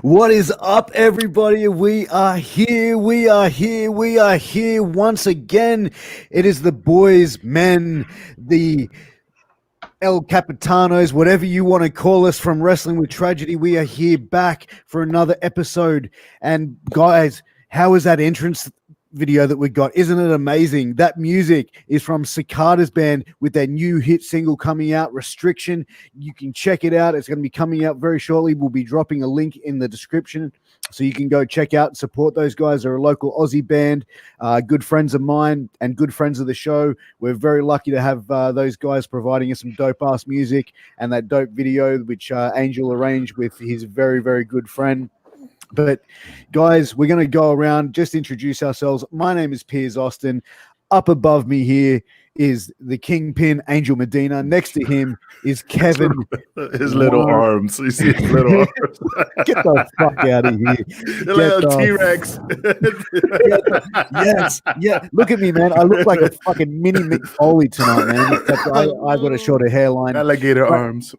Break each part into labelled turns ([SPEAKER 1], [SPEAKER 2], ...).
[SPEAKER 1] What is up, everybody? We are here. We are here. We are here once again. It is the boys, men, the El Capitanos, whatever you want to call us from Wrestling with Tragedy. We are here back for another episode. And guys, how is that entrance video that we got? Isn't it amazing? That music is from Cicada's band with their new hit single coming out, Restriction. You can check it out. It's going to be coming out very shortly. We'll be dropping a link in the description so you can go check out and support those guys. They're a local Aussie band, good friends of mine and good friends of the show. We're very lucky to have those guys providing us some dope-ass music and that dope video, which Angel arranged with his very, very good friend. But guys, we're going to go around, just introduce ourselves. My name is Piers Austin. Up above me here is the Kingpin, Angel Medina. Next to him is Kevin.
[SPEAKER 2] His little arms. You see his little arms.
[SPEAKER 1] Get the fuck out of here.
[SPEAKER 2] Little T-Rex.
[SPEAKER 1] Yes. Yeah. Look at me, man. I look like a fucking mini Mick Foley tonight, man. Except I've got a shorter hairline.
[SPEAKER 2] Alligator arms.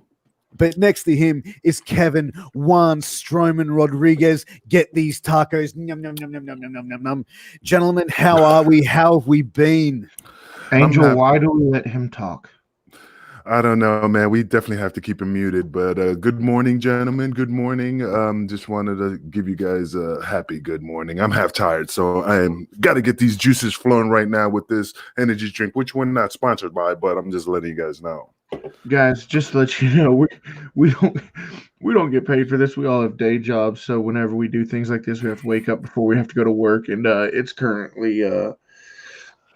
[SPEAKER 1] But next to him is Kevin Juan Stroman Rodriguez. Get these tacos. Nom, nom, nom, nom, nom, nom, nom, nom, nom. Gentlemen, how are we? How have we been?
[SPEAKER 3] Angel, why do we let him talk?
[SPEAKER 2] I don't know, man. We definitely have to keep him muted. But good morning, gentlemen. Good morning. Just wanted to give you guys a happy good morning. I'm half tired, so I'm got to get these juices flowing right now with this energy drink, which we're not sponsored by, but I'm just letting you guys know.
[SPEAKER 3] Guys, just to let you know, we don't get paid for this. We all have day jobs, so whenever we do things like this, we have to wake up before we have to go to work. And it's currently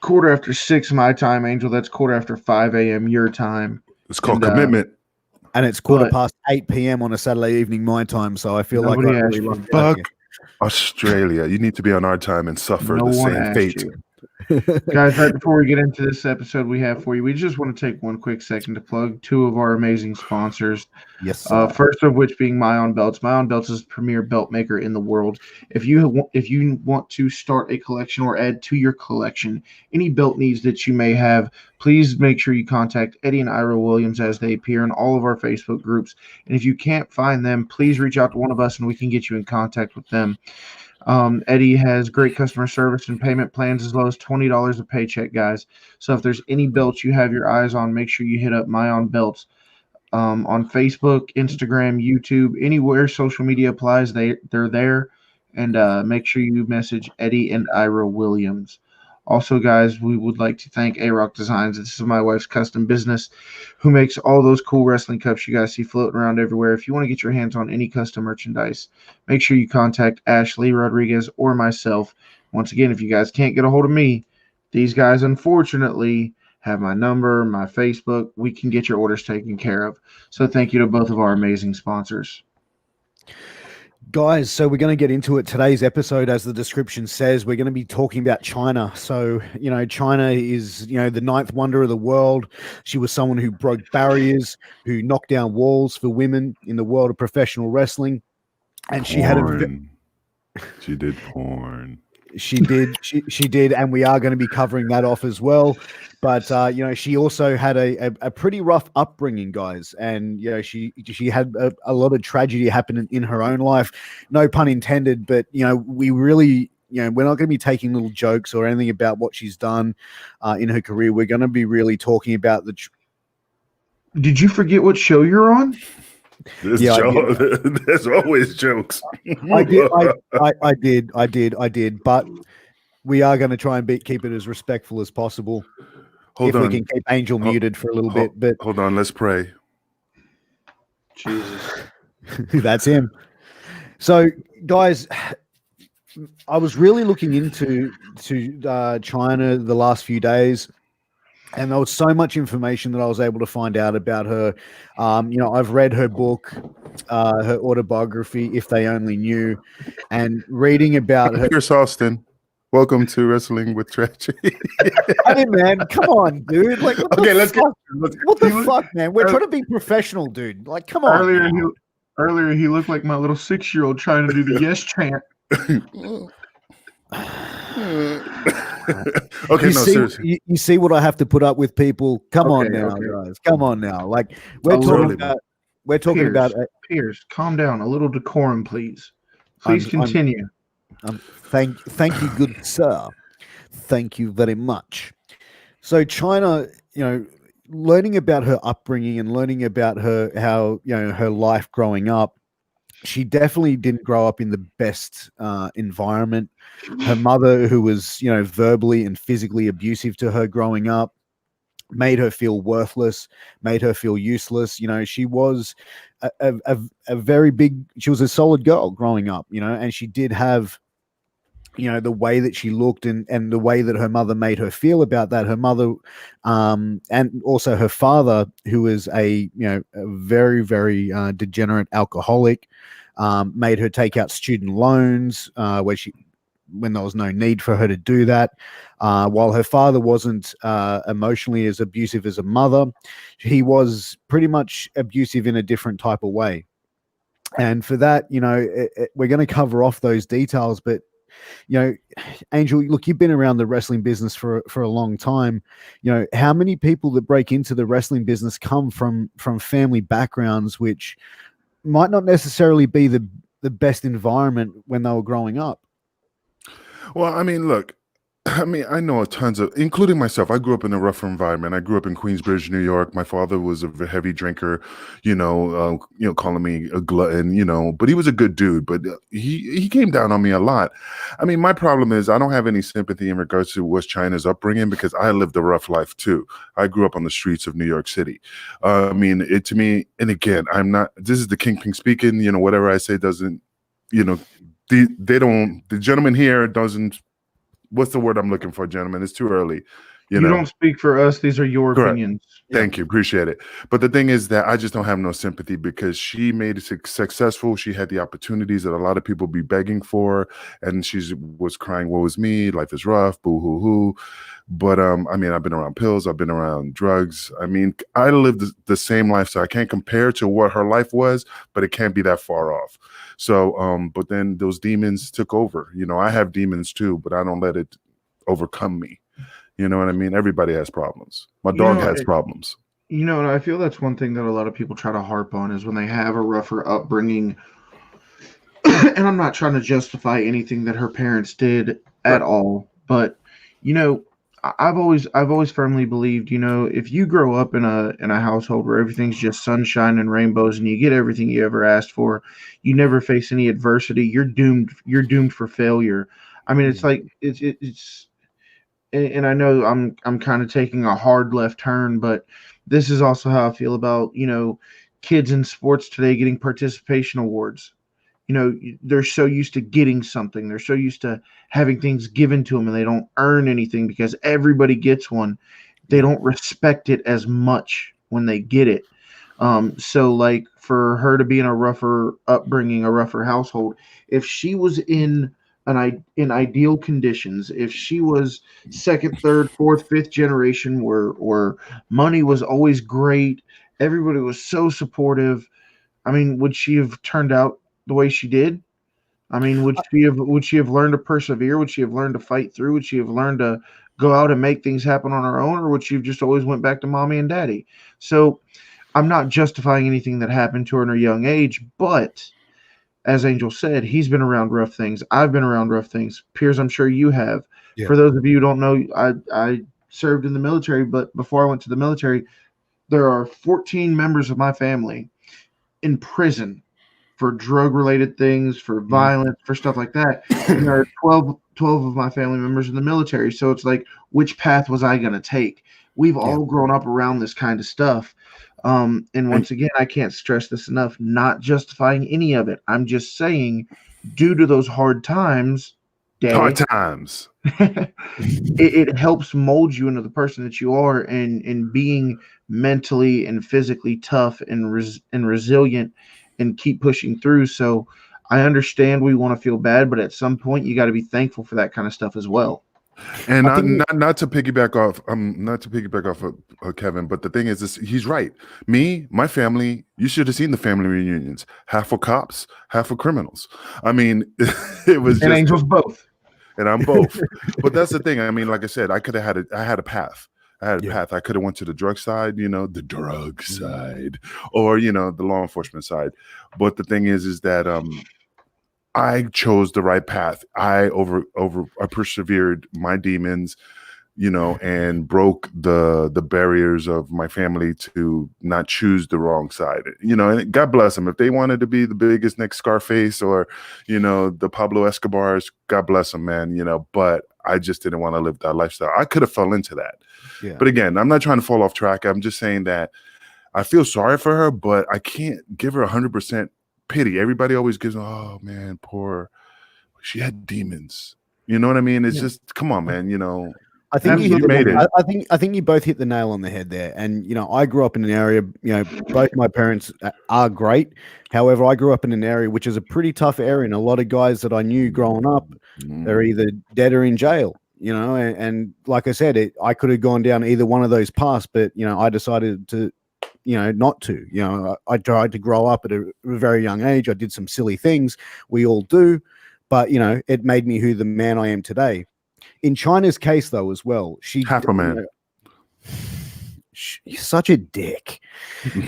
[SPEAKER 3] 6:15 my time, Angel. That's 5:15 a.m. your time.
[SPEAKER 2] It's called commitment.
[SPEAKER 1] And it's 8:15 p.m. on a Saturday evening my time, so I feel like I really
[SPEAKER 2] fuck Australia. You need to be on our time and suffer the same fate.
[SPEAKER 3] Guys, right before we get into this episode we have for you, we just want to take one quick second to plug two of our amazing sponsors.
[SPEAKER 1] Yes, sir.
[SPEAKER 3] First of which being Myon Belts. Myon Belts is the premier belt maker in the world. If you want to start a collection or add to your collection any belt needs that you may have, please make sure you contact Eddie and Ira Williams as they appear in all of our Facebook groups. And if you can't find them, please reach out to one of us and we can get you in contact with them. Eddie has great customer service and payment plans as low as $20 a paycheck, guys. So if there's any belts you have your eyes on, make sure you hit up Myon Belts on Facebook, Instagram, YouTube, anywhere social media applies. They're there, and make sure you message Eddie and Ira Williams. Also, guys, we would like to thank A-Rock Designs. This is my wife's custom business who makes all those cool wrestling cups you guys see floating around everywhere. If you want to get your hands on any custom merchandise, make sure you contact Ashley Rodriguez or myself. Once again, if you guys can't get a hold of me, these guys, unfortunately, have my number, my Facebook. We can get your orders taken care of. So thank you to both of our amazing sponsors.
[SPEAKER 1] Guys, so we're going to get into it. Today's episode, as the description says, we're going to be talking about Chyna. So, Chyna is, the ninth wonder of the world. She was someone who broke barriers, who knocked down walls for women in the world of professional wrestling. And she did porn. She did, and we are going to be covering that off as well. But she also had a pretty rough upbringing, guys, and she had a lot of tragedy happen in her own life. No pun intended, but we really, we're not going to be taking little jokes or anything about what she's done in her career. We're going to be really talking about the.
[SPEAKER 3] Did you forget what show you're on?
[SPEAKER 2] There's always jokes.
[SPEAKER 1] I did, but we are going to try and keep it as respectful as possible. We can keep Angel muted for a little bit. But
[SPEAKER 2] hold on, let's pray.
[SPEAKER 3] Jesus.
[SPEAKER 1] That's him. So, guys, I was really looking into Chyna the last few days. And there was so much information that I was able to find out about her. I've read her book, her autobiography, If They Only Knew, and reading about her.
[SPEAKER 2] Piers Austin, welcome to Wrestling with Tragedy.
[SPEAKER 1] Hey, man, come on, dude. Like, what the fuck, man? We're trying to be professional, dude. Like, come on.
[SPEAKER 3] Earlier, he looked like my little 6-year-old trying to do the yes chant.
[SPEAKER 2] Okay, seriously.
[SPEAKER 1] You see what I have to put up with, people. Come on now, guys. Come on now. Like, we're talking about we're talking about.
[SPEAKER 3] Piers, calm down. A little decorum, please. Please
[SPEAKER 1] I'm,
[SPEAKER 3] continue.
[SPEAKER 1] thank you, good sir. Thank you very much. So China, learning about her upbringing and learning about how her life growing up, she definitely didn't grow up in the best environment. Her mother, who was verbally and physically abusive to her growing up, made her feel worthless, made her feel useless. She was a very big. She was a solid girl growing up. And she did have the way that she looked and the way that her mother made her feel about that. Her mother, and also her father, who was a very, very degenerate alcoholic, made her take out student loans when there was no need for her to do that. While her father wasn't emotionally as abusive as a mother, he was pretty much abusive in a different type of way. And for that, we're going to cover off those details, but Angel, look, you've been around the wrestling business for a long time. How many people that break into the wrestling business come from family backgrounds which might not necessarily be the best environment when they were growing up?
[SPEAKER 2] Well, I mean, look, I know tons of, including myself. I grew up in a rougher environment. I grew up in Queensbridge, New York. My father was a heavy drinker, calling me a glutton, but he was a good dude. But he came down on me a lot. I mean, my problem is I don't have any sympathy in regards to West China's upbringing because I lived a rough life too. I grew up on the streets of New York City. I mean, it to me, and again, I'm not. This is the kingpin speaking. Whatever I say doesn't. The gentleman here doesn't. What's the word I'm looking for, gentlemen? It's too early.
[SPEAKER 3] You don't speak for us. These are your
[SPEAKER 2] Correct.
[SPEAKER 3] Opinions.
[SPEAKER 2] Thank you. Appreciate it. But the thing is that I just don't have no sympathy because she made it successful. She had the opportunities that a lot of people be begging for. And she was crying, woe is me. Life is rough. Boo hoo hoo. But I mean, I've been around pills. I've been around drugs. I mean, I lived the same life. So I can't compare to what her life was, but it can't be that far off. So, but then those demons took over. I have demons too, but I don't let it overcome me. You know what I mean? Everybody has problems. My dog has problems.
[SPEAKER 3] And I feel that's one thing that a lot of people try to harp on is when they have a rougher upbringing. And I'm not trying to justify anything that her parents did at all, but I've always firmly believed, if you grow up in a household where everything's just sunshine and rainbows and you get everything you ever asked for, you never face any adversity, you're doomed for failure. I mean, it's like it's and I know I'm kind of taking a hard left turn, but this is also how I feel about, kids in sports today getting participation awards. They're so used to getting something. They're so used to having things given to them and they don't earn anything because everybody gets one. They don't respect it as much when they get it. So like for her to be in a rougher upbringing, a rougher household, if she was in ideal conditions, if she was second, third, fourth, fifth generation where money was always great, everybody was so supportive. I mean, would she have turned out the way she did? I mean, would she have learned to persevere? Would she have learned to fight through? Would she have learned to go out and make things happen on her own? Or would she have just always went back to mommy and daddy? So I'm not justifying anything that happened to her in her young age, but as Angel said, he's been around rough things. I've been around rough things. Piers, I'm sure you have. Yeah. For those of you who don't know, I served in the military, but before I went to the military, there are 14 members of my family in prison for drug-related things, for violence, for stuff like that. And there are 12 of my family members in the military. So it's like, which path was I going to take? We've all grown up around this kind of stuff. And once again, I can't stress this enough, not justifying any of it. I'm just saying, due to those hard times, it helps mold you into the person that you are and being mentally and physically tough and resilient and keep pushing through. So I understand we want to feel bad, but at some point you got to be thankful for that kind of stuff as well.
[SPEAKER 2] And not to piggyback off of Kevin, but the thing is, he's right. My family, you should have seen the family reunions. Half for cops, half for criminals. I mean, it was
[SPEAKER 3] Angel's both.
[SPEAKER 2] And I'm both. But that's the thing. I mean, like I said, I had a path. I had a path. I could have went to the drug side, the drug side, or the law enforcement side. But the thing is that I chose the right path. I persevered my demons, and broke the barriers of my family to not choose the wrong side. And God bless them. If they wanted to be the biggest next Scarface or, the Pablo Escobars, God bless them, man, but I just didn't want to live that lifestyle. I could have fell into that. Yeah. But again, I'm not trying to fall off track. I'm just saying that I feel sorry for her, but I can't give her 100% pity. Everybody always gives, oh man, poor, she had demons. You know what I mean? It's just, come on, man,
[SPEAKER 1] I think you made it. I think you both hit the nail on the head there. And I grew up in an area. Both my parents are great. However, I grew up in an area which is a pretty tough area, and a lot of guys that I knew growing up, they're either dead or in jail. And like I said, I could have gone down either one of those paths, but I decided to, not to. I tried to grow up at a very young age. I did some silly things. We all do, but it made me who the man I am today. In Chyna's case, though, as well,
[SPEAKER 2] half a man.
[SPEAKER 1] She's such a dick. In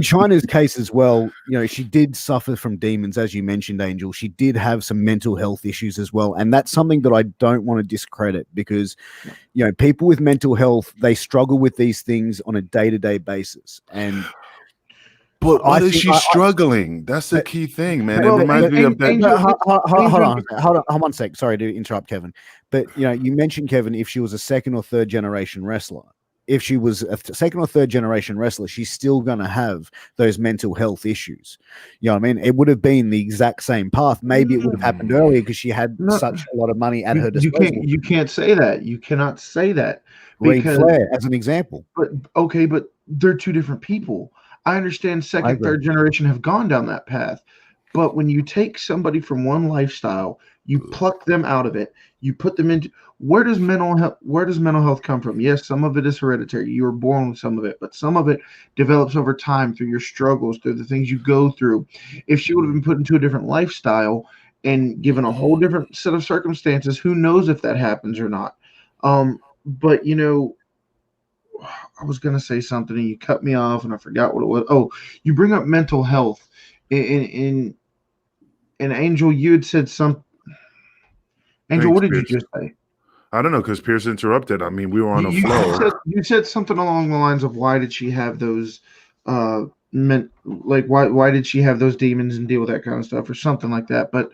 [SPEAKER 1] Chyna's case as well, she did suffer from demons, as you mentioned, Angel. She did have some mental health issues as well, and that's something that I don't want to discredit because, people with mental health, they struggle with these things on a day-to-day basis, and.
[SPEAKER 2] But why is she struggling? That's the key thing, man. It reminds me of that.
[SPEAKER 1] Hold on one sec. Sorry to interrupt, Kevin. But you mentioned, Kevin, if she was a second or third generation wrestler. If she was a second or third generation wrestler, she's still going to have those mental health issues. You know what I mean? It would have been the exact same path. Maybe it would have happened earlier because she had such a lot of money at her disposal.
[SPEAKER 3] You can't say that. You cannot say that.
[SPEAKER 1] Ric Flair, as an example.
[SPEAKER 3] But they're two different people. I understand second, third generation have gone down that path. But when you take somebody from one lifestyle, you pluck them out of it, you put them into where does mental health come from? Yes, some of it is hereditary. You were born with some of it, but some of it develops over time through your struggles, through the things you go through. If she would have been put into a different lifestyle and given a whole different set of circumstances, who knows if that happens or not. But I was going to say something and you cut me off and I forgot what it was. Oh, you bring up mental health. In Angel, you had said something. Angel, what did you just say?
[SPEAKER 2] I don't know, because Piers interrupted. I mean, we were on a flow.
[SPEAKER 3] You said something along the lines of why did she have those why did she have those demons and deal with that kind of stuff or something like that. But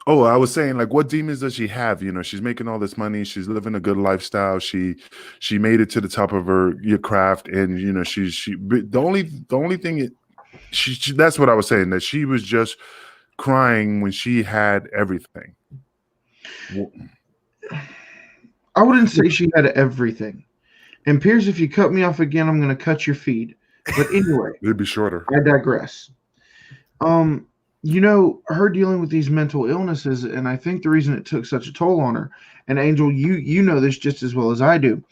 [SPEAKER 2] Oh, I was saying, what demons does she have? She's making all this money. She's living a good lifestyle. She made it to the top of your craft, and the only thing that's what I was saying, that she was just crying when she had everything.
[SPEAKER 3] I wouldn't say she had everything. And Piers, if you cut me off again, I'm going to cut your feed. But anyway,
[SPEAKER 2] it'd be shorter.
[SPEAKER 3] I digress. Her dealing with these mental illnesses, and I think the reason it took such a toll on her, and Angel, you know this just as well as I do,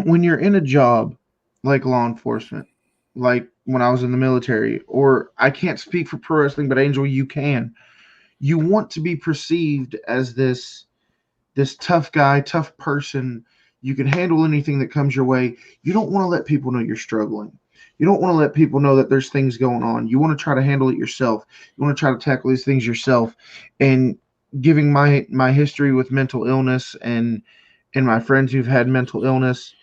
[SPEAKER 3] when you're in a job like law enforcement, like when I was in the military, or I can't speak for pro wrestling, but Angel, you can. You want to be perceived as this tough guy, tough person. You can handle anything that comes your way. You don't want to let people know you're struggling. You don't want to let people know that there's things going on. You want to try to handle it yourself. You want to try to tackle these things yourself. And giving my history with mental illness and my friends who've had mental illness,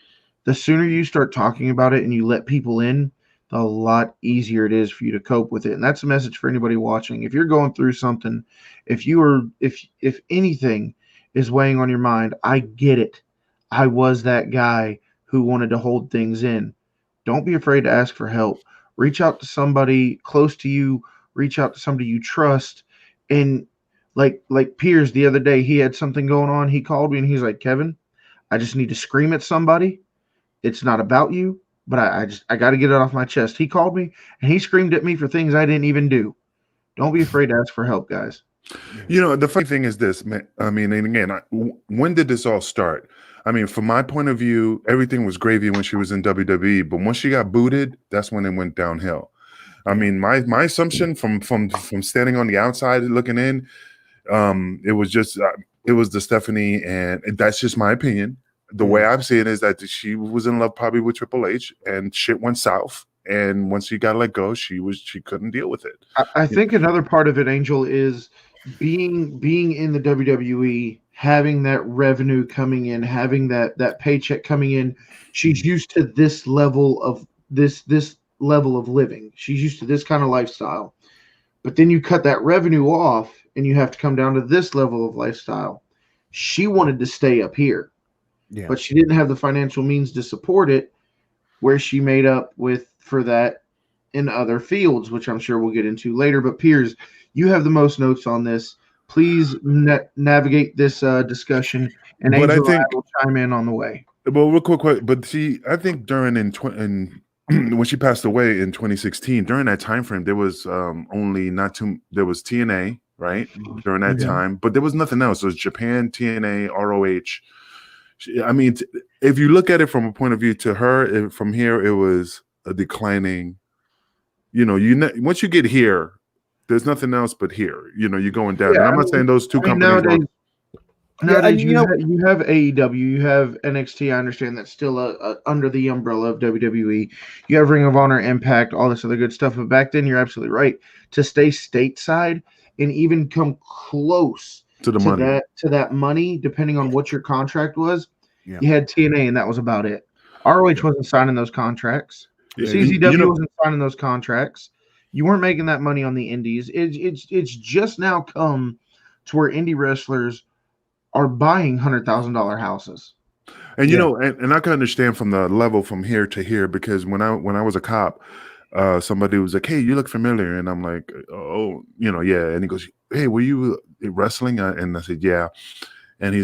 [SPEAKER 3] the sooner you start talking about it and you let people in, the lot easier it is for you to cope with it. And that's a message for anybody watching. If you're going through something, if anything is weighing on your mind, I get it. I was that guy who wanted to hold things in. Don't be afraid to ask for help. Reach out to somebody close to you. Reach out to somebody you trust. And like Piers the other day, he had something going on. He called me and he's like, Kevin, I just need to scream at somebody. It's not about you, but I got to get it off my chest. He called me and he screamed at me for things I didn't even do. Don't be afraid to ask for help, guys.
[SPEAKER 2] The funny thing is this, man. I mean, and again, when did this all start? I mean, from my point of view, everything was gravy when she was in WWE, but once she got booted, that's when it went downhill. I mean, my assumption from standing on the outside looking in, it was just it was the Stephanie, and that's just my opinion. The way I'm seeing it is that she was in love probably with Triple H, and shit went south. And once she got let go, she couldn't deal with it.
[SPEAKER 3] I think another part of it, Angel, is being in the WWE, having that revenue coming in, having that paycheck coming in. She's used to this level of this level of living. She's used to this kind of lifestyle. But then you cut that revenue off and you have to come down to this level of lifestyle. She wanted to stay up here, but she didn't have the financial means to support it, where she made up for that in other fields, which I'm sure we'll get into later. But Piers, you have the most notes on this. Please navigate this discussion, and
[SPEAKER 2] But
[SPEAKER 3] Angel
[SPEAKER 2] I think,
[SPEAKER 3] will chime in on the way.
[SPEAKER 2] Well, real quick, but see, I think during when she passed away in 2016, during that time frame, there was there was TNA, right, during that time, but there was nothing else. It was Japan, TNA, ROH. I mean, if you look at it from a point of view to her, from here, it was a declining. Once you get here, there's nothing else but here. You're going down. And I'm not saying those two companies.
[SPEAKER 3] Nowadays, you have AEW, you have NXT. I understand that's still under the umbrella of WWE. You have Ring of Honor, Impact, all this other good stuff. But back then, you're absolutely right. To stay stateside and even come close
[SPEAKER 2] to
[SPEAKER 3] that money, depending on what your contract was, you had TNA, and that was about it. ROH wasn't signing those contracts. CZW wasn't signing those contracts. You weren't making that money on the indies. It's just now come to where indie wrestlers are buying $100,000 houses.
[SPEAKER 2] And and I can understand from the level from here to here, because when I was a cop, somebody was like, "Hey, you look familiar," and I'm like, "Oh, yeah." And he goes, "Hey, were you wrestling?" And I said, "Yeah." And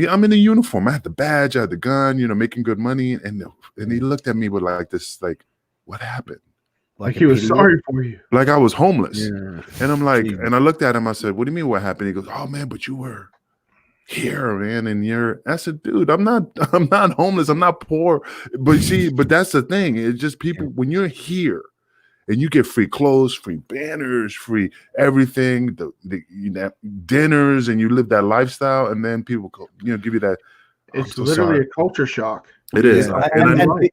[SPEAKER 2] I'm in a uniform. I had the badge, I had the gun, making good money. And he looked at me with like this, like, what happened?
[SPEAKER 3] Like he was sorry for you.
[SPEAKER 2] Like I was homeless.
[SPEAKER 1] Yeah.
[SPEAKER 2] And I'm like, and I looked at him, I said, "What do you mean what happened?" He goes, "Oh man, but you were here, man, and I said, "Dude, I'm not homeless, I'm not poor." But that's the thing. It's just people, when you're here and you get free clothes, free banners, free everything, the dinners, and you live that lifestyle, and then people go, give you that.
[SPEAKER 3] It's literally a culture shock.
[SPEAKER 2] It is.
[SPEAKER 1] And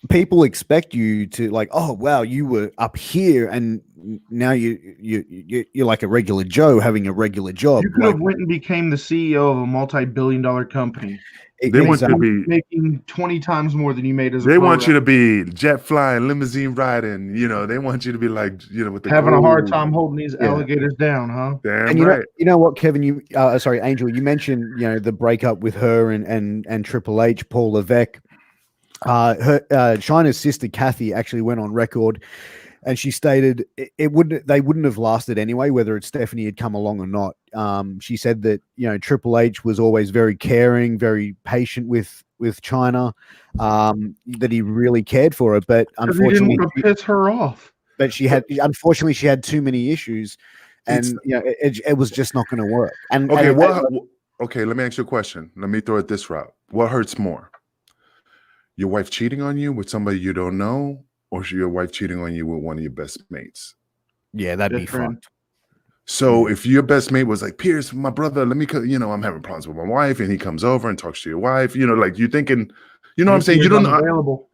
[SPEAKER 1] people expect you to, like, oh wow, you were up here, and now you're like a regular Joe having a regular job.
[SPEAKER 3] You could have went and became the CEO of a multi-billion-dollar company.
[SPEAKER 2] They want you to be
[SPEAKER 3] making 20 times more than you made as a
[SPEAKER 2] They want you to be jet flying, limousine riding. They want you to be like, with the
[SPEAKER 3] having a hard time holding these alligators down, huh?
[SPEAKER 2] Damn
[SPEAKER 1] and
[SPEAKER 2] right.
[SPEAKER 1] You know what, Kevin? Sorry, Angel. You mentioned the breakup with her and Triple H, Paul Levesque. Chyna's sister Kathy actually went on record, and she stated they wouldn't have lasted anyway, whether it's Stephanie had come along or not. She said that Triple H was always very caring, very patient with Chyna, that he really cared for her, but unfortunately,
[SPEAKER 3] he didn't want to piss her off.
[SPEAKER 1] But she had too many issues, and it was just not going to work. And
[SPEAKER 2] okay, let me ask you a question. Let me throw it this route. What hurts more? Your wife cheating on you with somebody you don't know, or your wife cheating on you with one of your best mates?
[SPEAKER 1] Yeah, that'd be fun.
[SPEAKER 2] So if your best mate was like, "Piers, my brother, let me, I'm having problems with my wife," and he comes over and talks to your wife, like you're thinking, what I'm saying? You don't know,
[SPEAKER 3] available.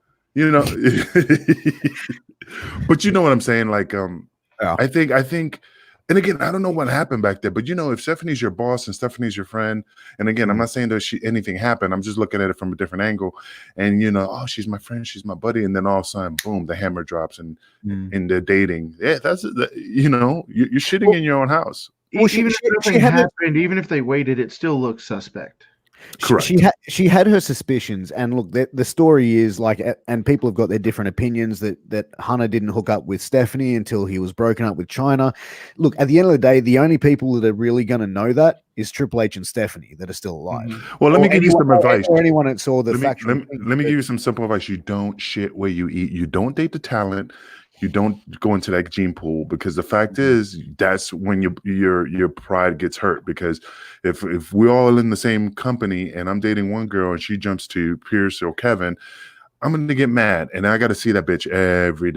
[SPEAKER 2] But you know what I'm saying? Like,
[SPEAKER 1] yeah.
[SPEAKER 2] I think. And again, I don't know what happened back there, but if Stephanie's your boss and Stephanie's your friend, and again, I'm not saying that anything happened. I'm just looking at it from a different angle. And oh, she's my friend, she's my buddy, and then all of a sudden, boom, the hammer drops, and they're dating. Yeah, that's you're shitting in your own house.
[SPEAKER 3] Well, even if nothing happened, even if they waited, it still looks suspect.
[SPEAKER 2] Correct.
[SPEAKER 1] She had her suspicions, and look, the story is like, and people have got their different opinions that Hunter didn't hook up with Stephanie until he was broken up with Chyna. Look, at the end of the day, the only people that are really going to know that is Triple H and Stephanie that are still alive.
[SPEAKER 2] Well, let me give you some advice.
[SPEAKER 1] Or anyone that saw the factual.
[SPEAKER 2] Let me give you some simple advice. You don't shit where you eat. You don't date the talent. You don't go into that gene pool, because the fact is that's when your pride gets hurt. Because if we're all in the same company and I'm dating one girl and she jumps to Piers or Kevin, I'm gonna get mad, and I got to see that bitch every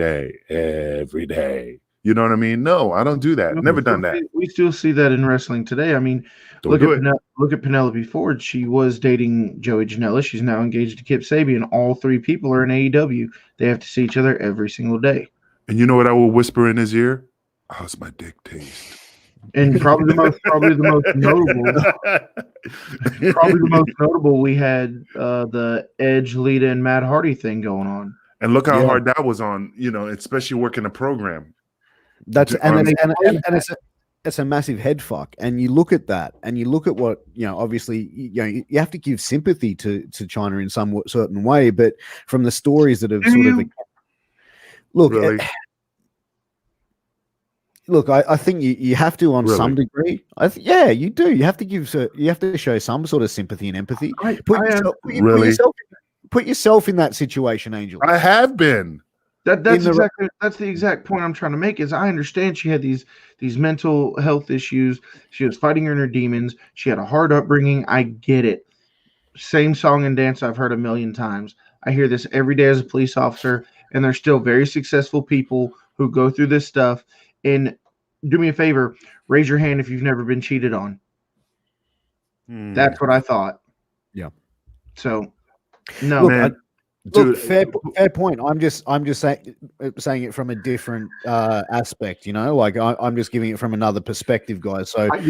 [SPEAKER 2] day. You know what I mean? No, I don't do that. Never done that.
[SPEAKER 3] We still see that in wrestling today. I mean,
[SPEAKER 2] Don't do it.
[SPEAKER 3] Look at Penelope Ford. She was dating Joey Janela. She's now engaged to Kip Sabian. All three people are in AEW. They have to see each other every single day.
[SPEAKER 2] And you know what I will whisper in his ear? How's my dick taste?
[SPEAKER 3] And probably the most notable, we had the Edge, Lita, and Matt Hardy thing going on.
[SPEAKER 2] And look how hard that was on, you know, especially working a program.
[SPEAKER 1] It's a massive head fuck. And you look at that, and you look at what, you know, obviously, you know, you have to give sympathy to Chyna in some certain way, but from the stories that have look.
[SPEAKER 2] Really?
[SPEAKER 1] Look, I think you have to on some degree. Yeah, you do. You have to show some sort of sympathy and empathy. Put yourself in that situation, Angel.
[SPEAKER 3] I have been. That's the exact point I'm trying to make. Is I understand she had these mental health issues. She was fighting her inner demons. She had a hard upbringing. I get it. Same song and dance I've heard a million times. I hear this every day as a police officer, and there's still very successful people who go through this stuff. And do me a favor, raise your hand if you've never been cheated on. That's what I thought.
[SPEAKER 1] Yeah.
[SPEAKER 3] So, no,
[SPEAKER 1] man. Look, fair point. I'm just saying it from a different aspect. You know, like I'm just giving it from another perspective, guys. So
[SPEAKER 3] I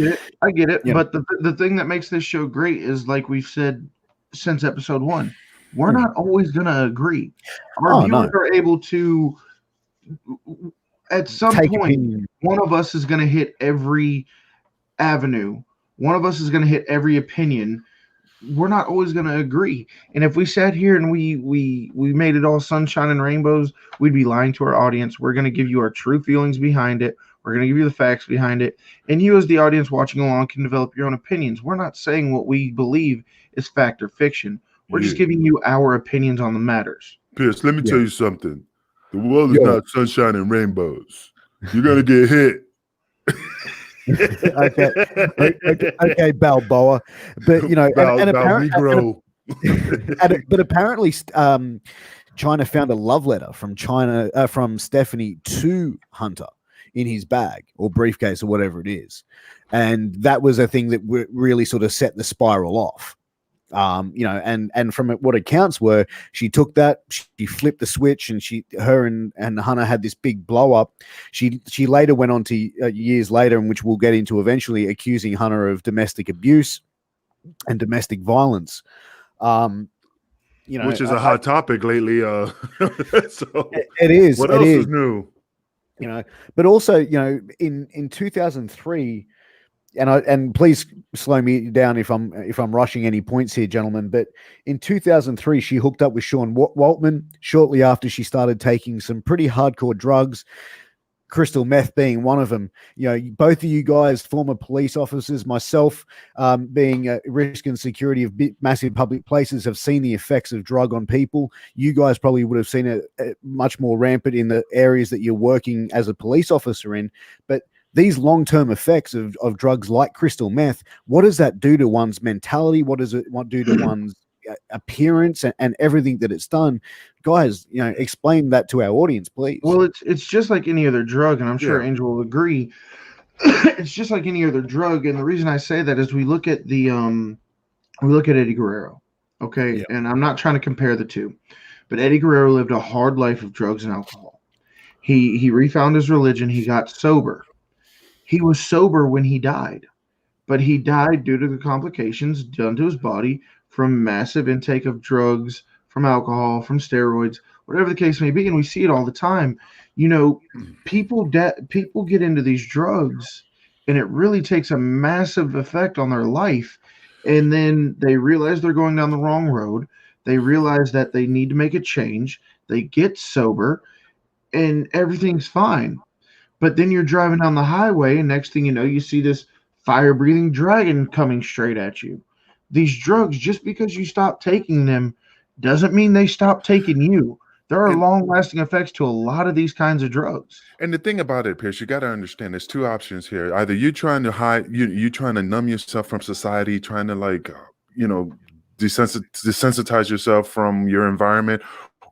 [SPEAKER 3] get it. But the thing that makes this show great is, like we've said since episode 1, we're not always going to agree. Our viewers are able to. At some point, one of us is going to hit every avenue. One of us is going to hit every opinion. We're not always going to agree. And if we sat here and we made it all sunshine and rainbows, we'd be lying to our audience. We're going to give you our true feelings behind it. We're going to give you the facts behind it. And you, as the audience watching along, can develop your own opinions. We're not saying what we believe is fact or fiction. We're just giving you our opinions on the matters.
[SPEAKER 2] Piers, let me tell you something. The world is not sunshine and rainbows. You're gonna get hit.
[SPEAKER 1] okay, Balboa. But you know, but apparently, Chyna found a love letter from Stephanie to Hunter in his bag or briefcase or whatever it is, and that was a thing that really sort of set the spiral off. You know, and from what accounts were, she took that, she flipped the switch, and her and Hunter had this big blow up. She later went on to years later, and which we'll get into eventually, accusing Hunter of domestic abuse and domestic violence. You know,
[SPEAKER 2] which is a hot topic lately. So
[SPEAKER 1] it is.
[SPEAKER 2] What else is new?
[SPEAKER 1] You know, but also, you know, in 2003. And please slow me down if I'm rushing any points here, gentlemen. But in 2003, she hooked up with Sean Waltman shortly after she started taking some pretty hardcore drugs, crystal meth being one of them. You know, both of you guys, former police officers, myself, being risk and security of massive public places, have seen the effects of drug on people. You guys probably would have seen it much more rampant in the areas that you're working as a police officer in, but these long-term effects of drugs like crystal meth, what does that do to one's mentality? What does it do to one's appearance and everything that it's done? Guys, you know, explain that to our audience, please.
[SPEAKER 3] Well, it's just like any other drug, and I'm sure Angel will agree. It's just like any other drug, and the reason I say that is we look at Eddie Guerrero, okay? Yeah. And I'm not trying to compare the two, but Eddie Guerrero lived a hard life of drugs and alcohol. He refound his religion. He got sober. He was sober when he died, but he died due to the complications done to his body from massive intake of drugs, from alcohol, from steroids, whatever the case may be. And we see it all the time. You know, people get into these drugs, and it really takes a massive effect on their life. And then they realize they're going down the wrong road. They realize that they need to make a change. They get sober, and everything's fine. But then you're driving down the highway, and next thing you know, you see this fire-breathing dragon coming straight at you. These drugs, just because you stop taking them, doesn't mean they stop taking you. There are long-lasting effects to a lot of these kinds of drugs.
[SPEAKER 2] And the thing about it, Piers, you got to understand, there's two options here. Either you're trying to hide, you trying to numb yourself from society, trying to, like, you know, desensitize yourself from your environment,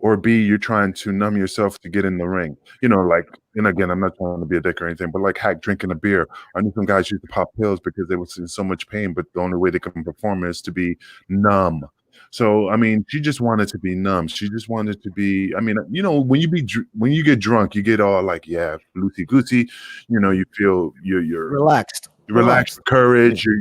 [SPEAKER 2] or B, you're trying to numb yourself to get in the ring. You know, like and again, I'm not trying to be a dick or anything, but like hack drinking a beer. I knew some guys used to pop pills because they was in so much pain, but the only way they can perform is to be numb. So I mean, she just wanted to be numb. She just wanted to be. I mean, when you get drunk, you get all like, yeah, loosey goosey. You feel you're
[SPEAKER 1] Relaxed.
[SPEAKER 2] relaxed, courage. Your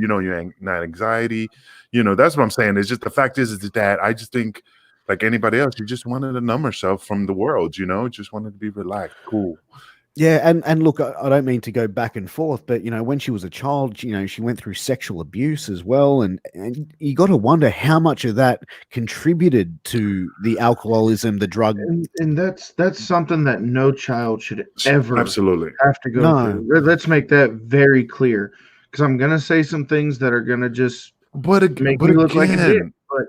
[SPEAKER 2] not anxiety. That's what I'm saying. It's just the fact is that I just think, like anybody else, you just wanted to numb herself from the world. Just wanted to be relaxed, cool.
[SPEAKER 1] Yeah, and look, I don't mean to go back and forth, but when she was a child, she went through sexual abuse as well, and you got to wonder how much of that contributed to the alcoholism, the drug.
[SPEAKER 3] And that's something that no child should ever
[SPEAKER 2] Absolutely.
[SPEAKER 3] have to go
[SPEAKER 1] No.
[SPEAKER 3] through. Let's make that very clear, because I'm gonna say some things that are gonna just make me look like a dick.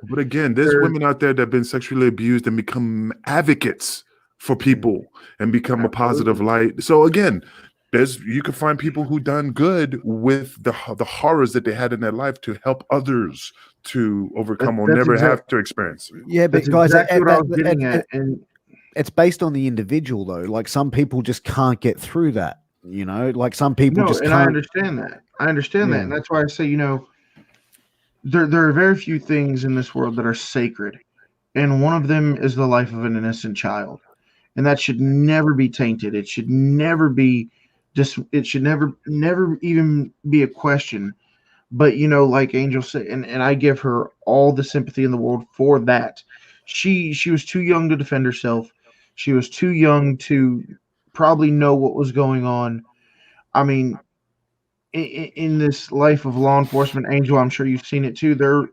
[SPEAKER 2] But again, there's women out there that have been sexually abused and become advocates for people and become a positive light. So again, you can find people who done good with the horrors that they had in their life to help others to overcome or never have to experience.
[SPEAKER 1] Yeah, but
[SPEAKER 3] That's
[SPEAKER 1] guys,
[SPEAKER 3] exactly what I was getting at. And
[SPEAKER 1] it's based on the individual, though. Like some people just can't get through that. Like some people just can't.
[SPEAKER 3] I understand that. And that's why I say, there are very few things in this world that are sacred, and one of them is the life of an innocent child. And that should never be tainted. It should never be it should never even be a question. But like Angel said, and I give her all the sympathy in the world for that. She was too young to defend herself. She was too young to probably know what was going on. I mean, in this life of law enforcement, Angel, I'm sure you've seen it too. There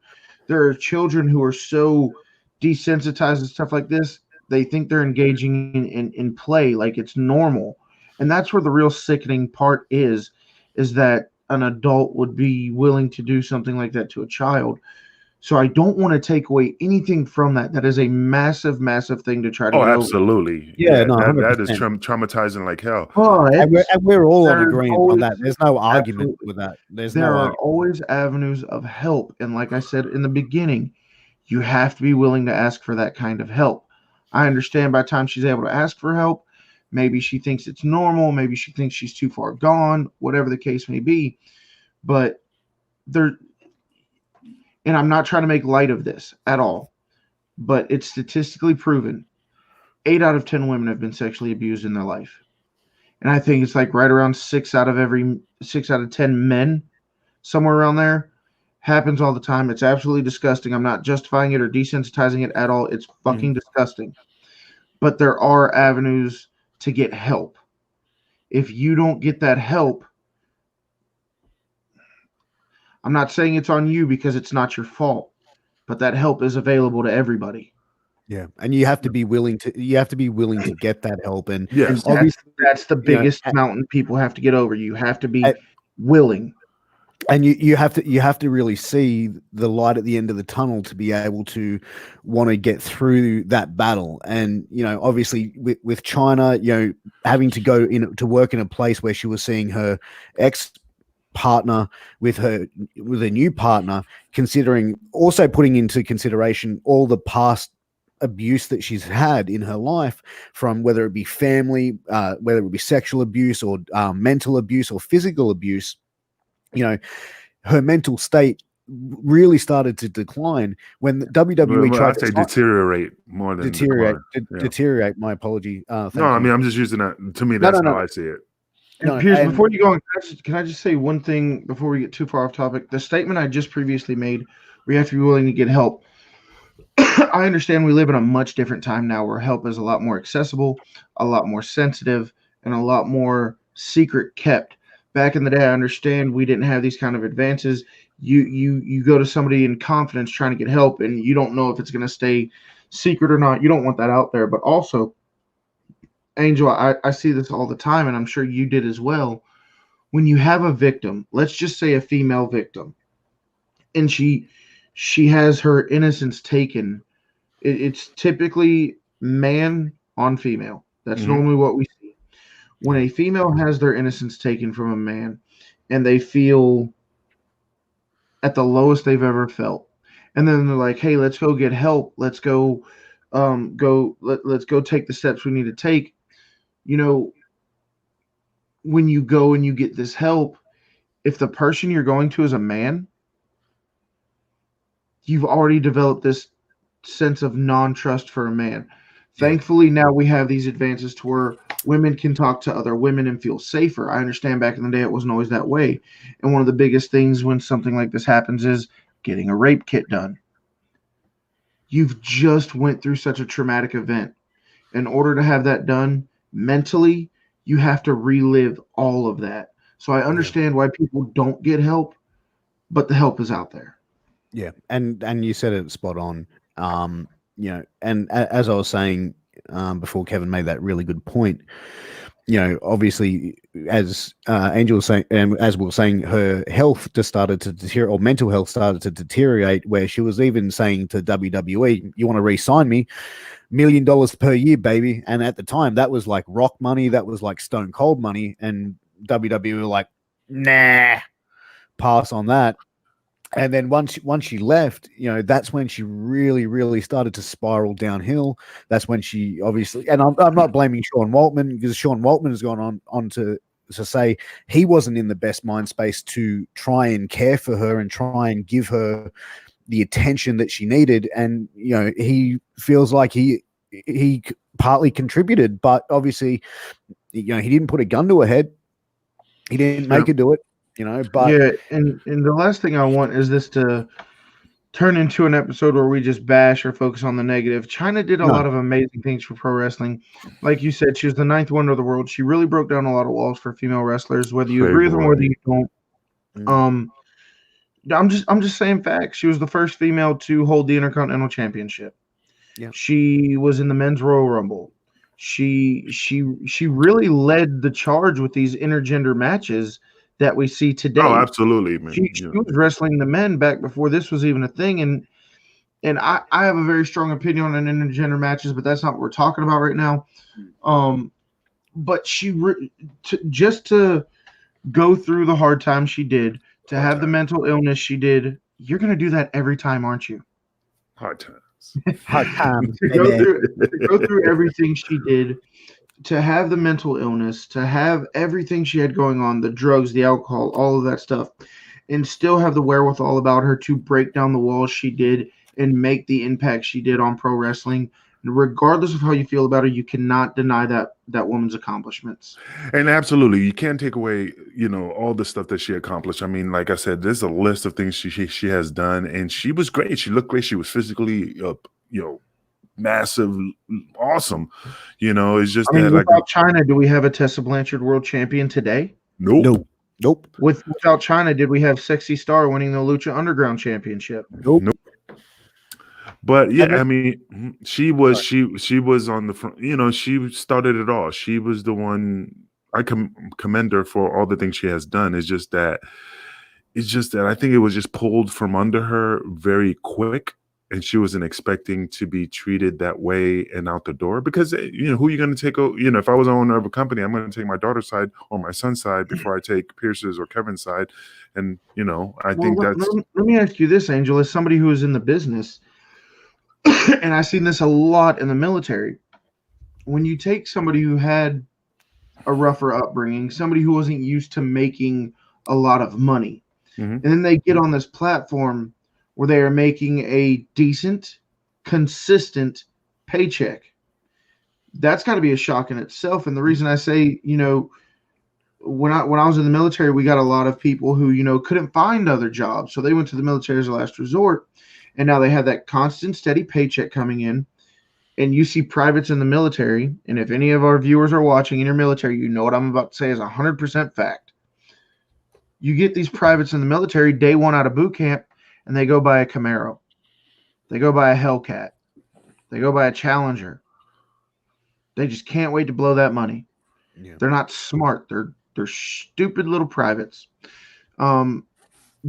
[SPEAKER 3] are children who are so desensitized and stuff like this. They think they're engaging in play like it's normal. And that's where the real sickening part is that an adult would be willing to do something like that to a child. So I don't want to take away anything from that. That is a massive, massive thing to try to get
[SPEAKER 2] absolutely.
[SPEAKER 1] Over. Yeah, no,
[SPEAKER 2] that is traumatizing like hell.
[SPEAKER 1] And we're all on agreement on that. There's no argument with that.
[SPEAKER 3] There are always avenues of help. And like I said in the beginning, you have to be willing to ask for that kind of help. I understand by the time she's able to ask for help, maybe she thinks it's normal, maybe she thinks she's too far gone, whatever the case may be. But and I'm not trying to make light of this at all, but it's statistically proven 8 out of 10 women have been sexually abused in their life. And I think it's like right around 6 out of 10 men, somewhere around there. Happens all the time. It's absolutely disgusting. I'm not justifying it or desensitizing it at all. It's fucking disgusting. But there are avenues to get help. If you don't get that help, I'm not saying it's on you because it's not your fault, but that help is available to everybody.
[SPEAKER 1] Yeah, and you have to be willing to get that help. And
[SPEAKER 2] yes,
[SPEAKER 1] obviously
[SPEAKER 3] that's the biggest mountain people have to get over. You have to be willing.
[SPEAKER 1] And you have to really see the light at the end of the tunnel to be able to want to get through that battle. And obviously with Chyna, having to go to work in a place where she was seeing her ex partner with a new partner, putting into consideration all the past abuse that she's had in her life, from whether it be family, whether it be sexual abuse or mental abuse or physical abuse. Her mental state really started to decline when the WWE tried to
[SPEAKER 2] deteriorate more than
[SPEAKER 1] deteriorate. My apology.
[SPEAKER 2] I mean, I'm just using that. To me, that's how I see it.
[SPEAKER 3] And Piers, before you go on, can I just say one thing before we get too far off topic? The statement I just previously made, we have to be willing to get help. I understand we live in a much different time now where help is a lot more accessible, a lot more sensitive, and a lot more secret kept. Back in the day, I understand we didn't have these kind of advances. You go to somebody in confidence trying to get help, and you don't know if it's going to stay secret or not. You don't want that out there. But also, Angel, I see this all the time, and I'm sure you did as well. When you have a victim, let's just say a female victim, and she has her innocence taken, it's typically man on female. That's normally what we see. When a female has their innocence taken from a man and they feel at the lowest they've ever felt, and then they're like, hey, let's go get help. Let's go, let's go take the steps we need to take. when you go and you get this help, if the person you're going to is a man, you've already developed this sense of non-trust for a man.
[SPEAKER 1] Yeah.
[SPEAKER 3] Thankfully, now we have these advances to where women can talk to other women and feel safer. I understand back in the day it wasn't always that way. And one of the biggest things when something like this happens is getting a rape kit done. You've just went through such a traumatic event. In order to have that done mentally, you have to relive all of that. So I understand why people don't get help, but the help is out there.
[SPEAKER 1] Yeah, and you said it spot on. And as I was saying before, Kevin made that really good point. Obviously, as Angel was saying, and as we were saying, her health just started to deteriorate, or mental health started to deteriorate, where she was even saying to WWE, "You want to re-sign me? $1 million per year, baby." And at the time, that was like rock money, that was like stone cold money, and WWE were like, "Nah, pass on that." And then once she left, that's when she really, really started to spiral downhill. That's when she obviously, and I'm not blaming Sean Waltman, because Sean Waltman has gone on to say he wasn't in the best mind space to try and care for her and try and give her the attention that she needed. And he feels like he partly contributed, but obviously, he didn't put a gun to her head. He didn't make her do it. But
[SPEAKER 3] yeah, and the last thing I want is this to turn into an episode where we just bash or focus on the negative. China did a lot of amazing things for pro wrestling. Like you said, she was the 9th wonder of the world. She really broke down a lot of walls for female wrestlers, whether you agree with them or whether you don't. I'm just saying facts. She was the first female to hold the Intercontinental Championship.
[SPEAKER 1] Yeah.
[SPEAKER 3] She was in the Men's Royal Rumble. She really led the charge with these intergender matches that we see today.
[SPEAKER 2] Oh, absolutely, man.
[SPEAKER 3] She was wrestling the men back before this was even a thing, and I have a very strong opinion on intergender matches, but that's not what we're talking about right now. But just to go through the hard time she did, to have the mental illness she did, you're going to do that every time, aren't you?
[SPEAKER 2] Hard times.
[SPEAKER 1] Hard times.
[SPEAKER 3] to go through everything she did, to have the mental illness, to have everything she had going on, the drugs, the alcohol, all of that stuff, and still have the wherewithal about her to break down the walls she did and make the impact she did on pro wrestling. And regardless of how you feel about her, you cannot deny that woman's accomplishments.
[SPEAKER 2] And absolutely, you can't take away, all the stuff that she accomplished. I mean, like I said, there's a list of things she has done, and she was great. She looked great. She was physically, massive, awesome. It's just that
[SPEAKER 3] without China, do we have a Tessa Blanchard world champion today?
[SPEAKER 2] Nope.
[SPEAKER 3] Without China, did we have Sexy Star winning the Lucha Underground Championship?
[SPEAKER 2] Nope. But yeah, I mean, she was on the front. She started it all. She was the one. I commend her for all the things she has done. It's just that I think it was just pulled from under her very quick, and she wasn't expecting to be treated that way and out the door. Because who are you going to take? If I was the owner of a company, I'm going to take my daughter's side or my son's side before I take Pierce's or Kevin's side. And I think that's.
[SPEAKER 3] Let me ask you this, Angel, as somebody who is in the business. And I've seen this a lot in the military. When you take somebody who had a rougher upbringing, somebody who wasn't used to making a lot of money, and then they get on this platform where they are making a decent, consistent paycheck, that's got to be a shock in itself. And the reason I say, when I was in the military, we got a lot of people who, couldn't find other jobs. So they went to the military as a last resort. And now they have that constant, steady paycheck coming in. And you see privates in the military. And if any of our viewers are watching in your military, you know what I'm about to say is 100% fact. You get these privates in the military day one out of boot camp, and they go buy a Camaro. They go buy a Hellcat. They go buy a Challenger. They just can't wait to blow that money. Yeah. They're not smart. They're stupid little privates.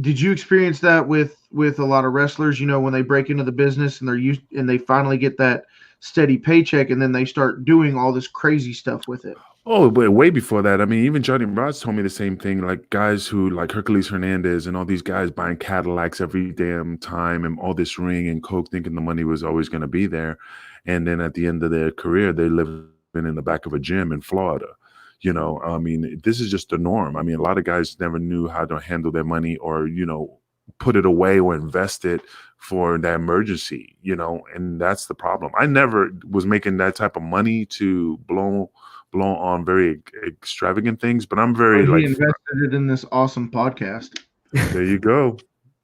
[SPEAKER 3] Did you experience that with a lot of wrestlers, when they break into the business and they finally get that steady paycheck, and then they start doing all this crazy stuff with it?
[SPEAKER 2] Oh, but way before that, I mean, even Johnny Rods told me the same thing. Like guys who, like Hercules Hernandez and all these guys buying Cadillacs every damn time and all this ring and coke, thinking the money was always going to be there. And then at the end of their career, they're living in the back of a gym in Florida. You know, I mean, this is just the norm. I mean, a lot of guys never knew how to handle their money, or, you know, put it away or invest it for that emergency, you know, and that's the problem. I never was making that type of money to blow on very extravagant things, but I'm very
[SPEAKER 3] But he
[SPEAKER 2] like,
[SPEAKER 3] invested it in this awesome podcast.
[SPEAKER 2] there you go.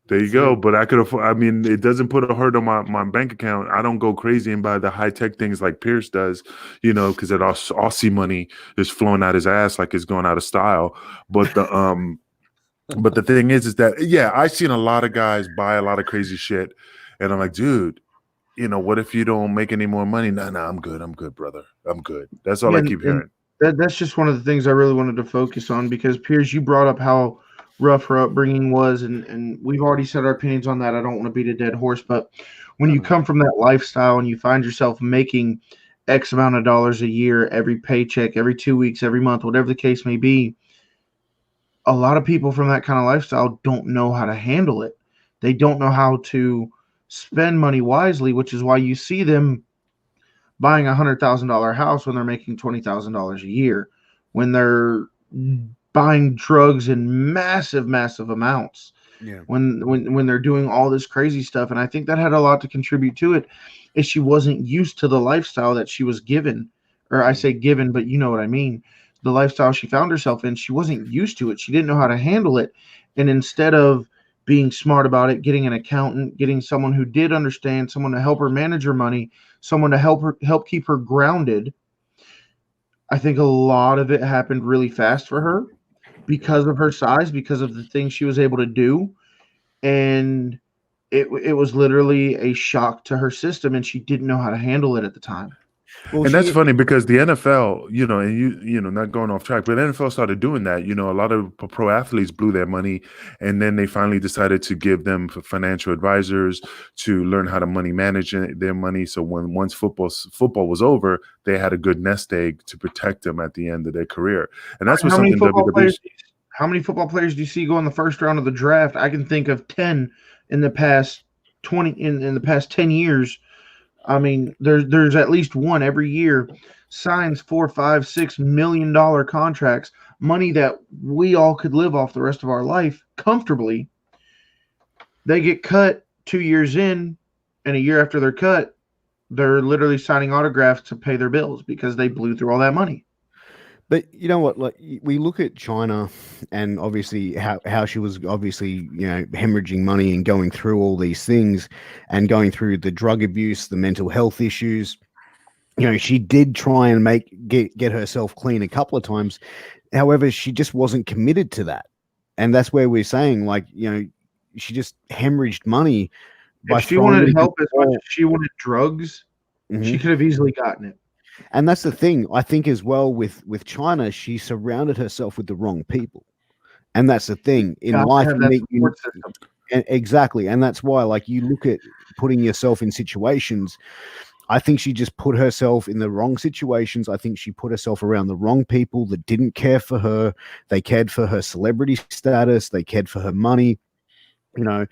[SPEAKER 2] There you go. But I could afford, I mean, it doesn't put a hurt on my bank account. I don't go crazy and buy the high tech things like Pierce does, you know, because that Aussie money is flowing out his ass like it's going out of style. But the thing is that, yeah, I've seen a lot of guys buy a lot of crazy shit. And I'm like, dude, you know, what if you don't make any more money? No, I'm good. I'm good, brother. I'm good. That's all I keep hearing.
[SPEAKER 3] That's just one of the things I really wanted to focus on, because Piers, you brought up how rough her upbringing was, and we've already said our opinions on that. I don't want to beat a dead horse, but when you come from that lifestyle and you find yourself making X amount of dollars a year, every paycheck, every 2 weeks, every month, whatever the case may be, a lot of people from that kind of lifestyle don't know how to handle it. They don't know how to spend money wisely, which is why you see them buying $100,000 house when they're making $20,000 a year, when they're buying drugs in massive amounts, when they're doing all this crazy stuff. And I think that had a lot to contribute to it, is she wasn't used to the lifestyle that she was given, or I say given, but you know what I mean. The lifestyle she found herself in, she wasn't used to it. She didn't know how to handle it. And instead of being smart about it, getting an accountant, getting someone who did understand, someone to help her manage her money, someone to help keep her grounded, I think a lot of it happened really fast for her because of her size, because of the things she was able to do. And it was literally a shock to her system, and she didn't know how to handle it at the time.
[SPEAKER 2] Well, and that's funny because the NFL, you know, and you know, not going off track, but the NFL started doing that. You know, a lot of pro athletes blew their money, and then they finally decided to give them financial advisors to learn how to money manage their money. So once football was over, they had a good nest egg to protect them at the end of their career. And that's what something WWE.
[SPEAKER 3] How many football players do you see go in the first round of the draft? I can think of 10 in the past 20 in the past 10 years. I mean, there's at least one every year signs $4, $5, $6 million contracts, money that we all could live off the rest of our life comfortably. They get cut 2 years in, and a year after they're cut, they're literally signing autographs to pay their bills because they blew through all that money.
[SPEAKER 1] But you know what? Like, we look at China, and obviously how she was obviously, you know, hemorrhaging money and going through all these things, and going through the drug abuse, the mental health issues. You know, she did try and get herself clean a couple of times. However, she just wasn't committed to that, and that's where we're saying, like, you know, she just hemorrhaged money.
[SPEAKER 3] If she wanted help as much as she wanted drugs, she could have easily gotten it.
[SPEAKER 1] And that's the thing, I think, as well with China, she surrounded herself with the wrong people. And that's the thing in life. Exactly. And that's why, like, you look at putting yourself in situations. I think she just put herself in the wrong situations. I think she put herself around the wrong people that didn't care for her. They cared for her celebrity status. They cared for her money. You know,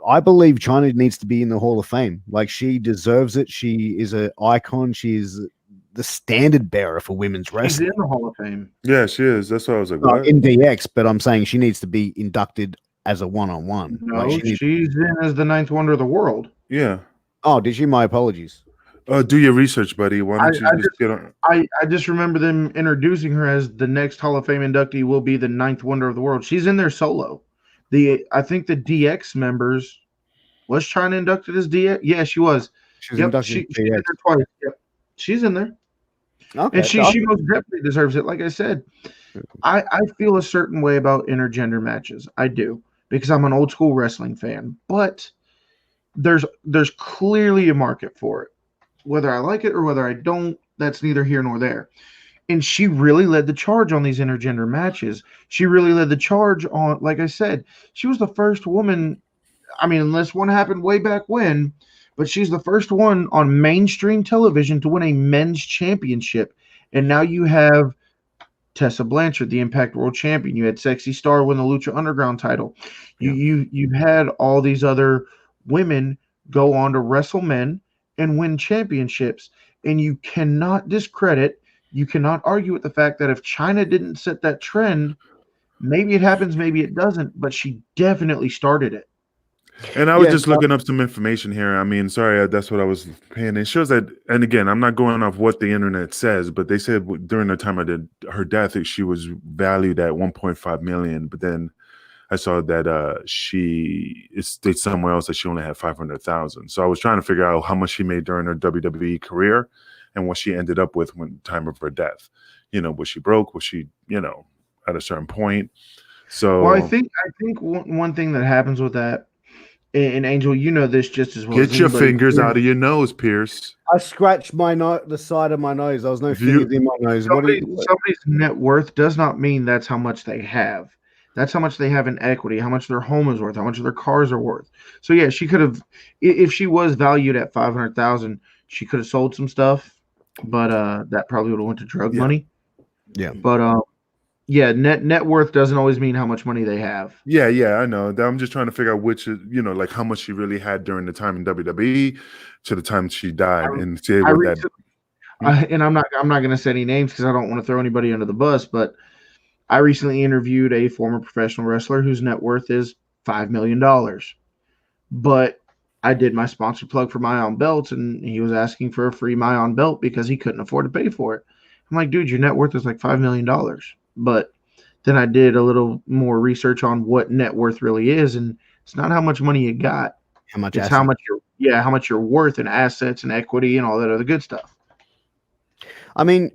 [SPEAKER 1] I believe China needs to be in the Hall of Fame. Like, she deserves it. She is an icon. She is the standard bearer for women's wrestling.
[SPEAKER 3] She's in the Hall of Fame.
[SPEAKER 2] Yeah, she is. That's why I was like, what?
[SPEAKER 1] In DX, but I'm saying she needs to be inducted as a one-on-one.
[SPEAKER 3] No, like she's in as the 9th wonder of the world.
[SPEAKER 2] Yeah.
[SPEAKER 1] Oh, did you? My apologies.
[SPEAKER 2] Do your research, buddy. Why don't you just get on?
[SPEAKER 3] I just remember them introducing her as the next Hall of Fame inductee will be the 9th wonder of the world. She's in there solo. I think the DX members, was Chyna inducted as DX? Yeah, she was.
[SPEAKER 1] She's inducted
[SPEAKER 3] she's in there twice. Yep. She's in there. Okay. And she most definitely deserves it. Like I said, I feel a certain way about intergender matches. I do, because I'm an old school wrestling fan. But there's clearly a market for it. Whether I like it or whether I don't, that's neither here nor there. And she really led the charge on these intergender matches. She really led the charge on, like I said, she was the first woman. I mean, unless one happened way back when, but she's the first one on mainstream television to win a men's championship. And now you have Tessa Blanchard, the Impact World Champion. You had Sexy Star win the Lucha Underground title. You had all these other women go on to wrestle men and win championships. And you cannot discredit you cannot argue with the fact that if China didn't set that trend, maybe it happens, maybe it doesn't, but she definitely started it.
[SPEAKER 2] And I was
[SPEAKER 1] Yeah,
[SPEAKER 2] just looking up some information here. I mean, sorry, that's what I was paying. It shows that, and again, I'm not going off what the internet says, but they said during the time of her death, she was valued at 1.5 million. But then I saw that it states somewhere else that she only had 500,000. So I was trying to figure out how much she made during her WWE career and what she ended up with when the time of her death. Was she broke? Was she, at a certain point? So
[SPEAKER 3] Well, I think one thing that happens with that, and Angel, you know this just as well as
[SPEAKER 2] get your
[SPEAKER 3] anybody.
[SPEAKER 2] fingers out of your nose, Pierce.
[SPEAKER 1] I scratched the side of my nose. There was no
[SPEAKER 2] If you-
[SPEAKER 1] fingers in my nose.
[SPEAKER 3] Somebody's net worth does not mean that's how much they have. That's how much they have in equity, how much their home is worth, how much their cars are worth. So yeah, she could have, if she was valued at 500,000, she could have sold some stuff, but that probably would have went to drug money.
[SPEAKER 1] Yeah.
[SPEAKER 3] But yeah, net worth doesn't always mean how much money they have.
[SPEAKER 2] Yeah, I know. I'm just trying to figure out which, like how much she really had during the time in WWE to the time she died, and see what that.
[SPEAKER 3] And I'm not going to say any names because I don't want to throw anybody under the bus, but I recently interviewed a former professional wrestler whose net worth is $5 million. But I did my sponsor plug for my own belts, and he was asking for a free my own belt because he couldn't afford to pay for it. I'm like, dude, your net worth is like $5 million. But then I did a little more research on what net worth really is, and it's not how much money you got. It's how much you're worth in assets and equity and all that other good stuff.
[SPEAKER 1] I mean,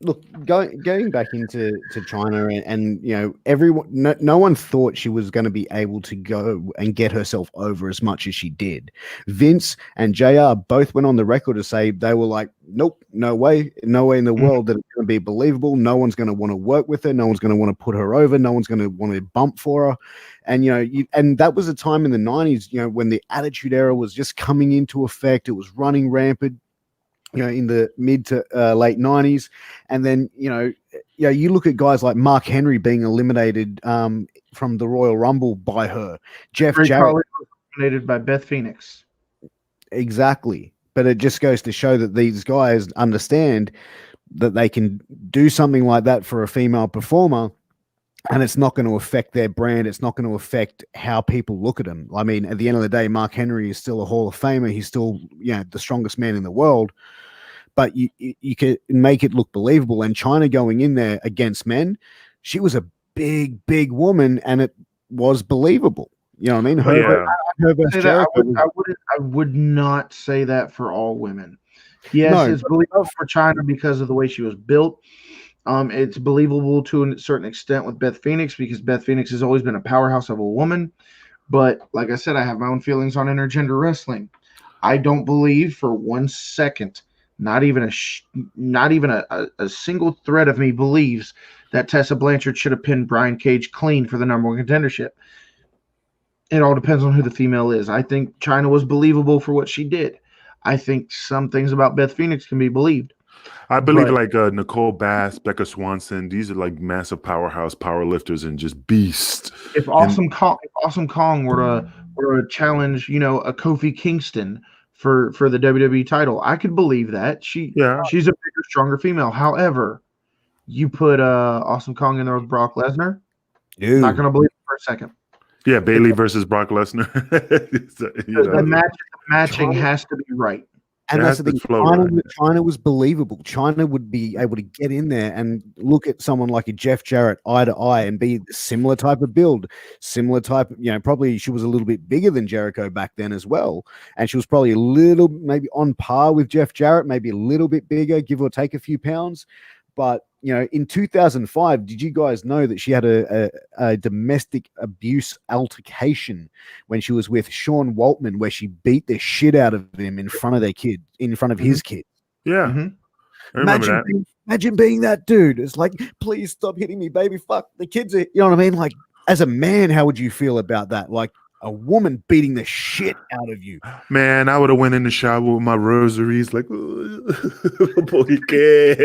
[SPEAKER 1] look, going back into Chyna and everyone, no one thought she was going to be able to go and get herself over as much as she did. Vince and JR both went on the record to say they were like, nope, no way in the world that it's going to be believable. No one's going to want to work with her. No one's going to want to put her over. No one's going to want to bump for her. And and that was a time in the 90s, when the Attitude Era was just coming into effect. It was running rampant. In the mid to late 90s. And then, you look at guys like Mark Henry being eliminated from the Royal Rumble by her. Jeff Jarrett
[SPEAKER 3] was eliminated by Beth Phoenix.
[SPEAKER 1] Exactly. But it just goes to show that these guys understand that they can do something like that for a female performer, and it's not going to affect their brand. It's not going to affect how people look at them. I mean, at the end of the day, Mark Henry is still a Hall of Famer. He's still, the strongest man in the world. But you can make it look believable. And Chyna going in there against men, she was a big woman, and it was believable. You know what I mean?
[SPEAKER 3] I would not say that for all women. Yes, it's believable for Chyna because of the way she was built. It's believable to a certain extent with Beth Phoenix because Beth Phoenix has always been a powerhouse of a woman. But like I said, I have my own feelings on intergender wrestling. I don't believe for 1 second, not even a single thread of me believes that Tessa Blanchard should have pinned Brian Cage clean for the #1 contendership. It all depends on who the female is. I think Chyna was believable for what she did. I think some things about Beth Phoenix can be believed.
[SPEAKER 2] I believe like Nicole Bass, Becca Swanson, these are like massive powerhouse power lifters and just beasts.
[SPEAKER 3] If Awesome Kong were to challenge, a Kofi Kingston for the WWE title, I could believe that. She's a bigger, stronger female. However, you put Awesome Kong in there with Brock Lesnar, not going to believe it for a second.
[SPEAKER 2] Yeah, Bailey versus Brock Lesnar.
[SPEAKER 3] The matching has to be right.
[SPEAKER 1] And that's the thing. Chyna was believable. Chyna would be able to get in there and look at someone like a Jeff Jarrett eye to eye and be similar type of build, similar type. Probably she was a little bit bigger than Jericho back then as well, and she was probably a little maybe on par with Jeff Jarrett, maybe a little bit bigger, give or take a few pounds. But in 2005, did you guys know that she had a domestic abuse altercation when she was with Sean Waltman, where she beat the shit out of him in front of his kid?
[SPEAKER 2] Yeah.
[SPEAKER 1] Mm-hmm. Imagine being that dude. It's like, please stop hitting me, baby. Fuck, the kids are, you know what I mean? Like, as a man, how would you feel about that? Like, a woman beating the shit out of you.
[SPEAKER 2] Man, I would have went in the shower with my rosaries like, ¿por qué?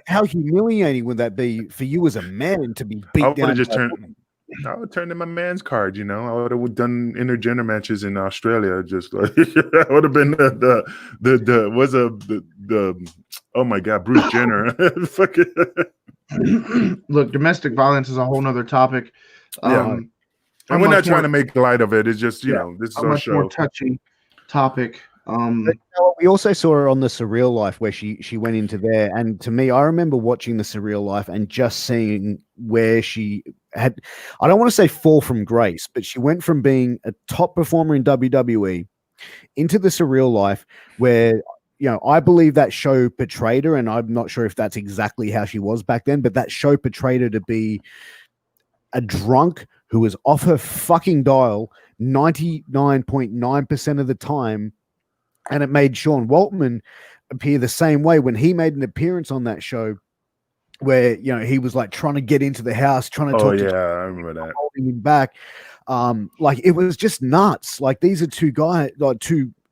[SPEAKER 1] How humiliating would that be for you as a man to be beat down?
[SPEAKER 2] I would have just turned. I would turn in my man's card. I would have done intergender matches in Australia. Just like I would have been the oh my god, Bruce Jenner. Fuck it.
[SPEAKER 3] Look, domestic violence is a whole nother topic.
[SPEAKER 2] Yeah. And we're not trying to make light of it. It's just this is
[SPEAKER 3] a
[SPEAKER 2] our
[SPEAKER 3] much
[SPEAKER 2] show.
[SPEAKER 3] more touchy topic.
[SPEAKER 1] But, we also saw her on the Surreal Life where she went into there, and to me, I remember watching the Surreal Life and just seeing where she had, I don't want to say fall from grace, but she went from being a top performer in WWE into the Surreal Life where, I believe that show portrayed her, and I'm not sure if that's exactly how she was back then, but that show portrayed her to be a drunk who was off her fucking dial 99.9% of the time. And it made Sean Waltman appear the same way when he made an appearance on that show where, he was like trying to get into the house, trying to talk to
[SPEAKER 2] I remember that.
[SPEAKER 1] holding him back. Like it was just nuts. Like these are two guys,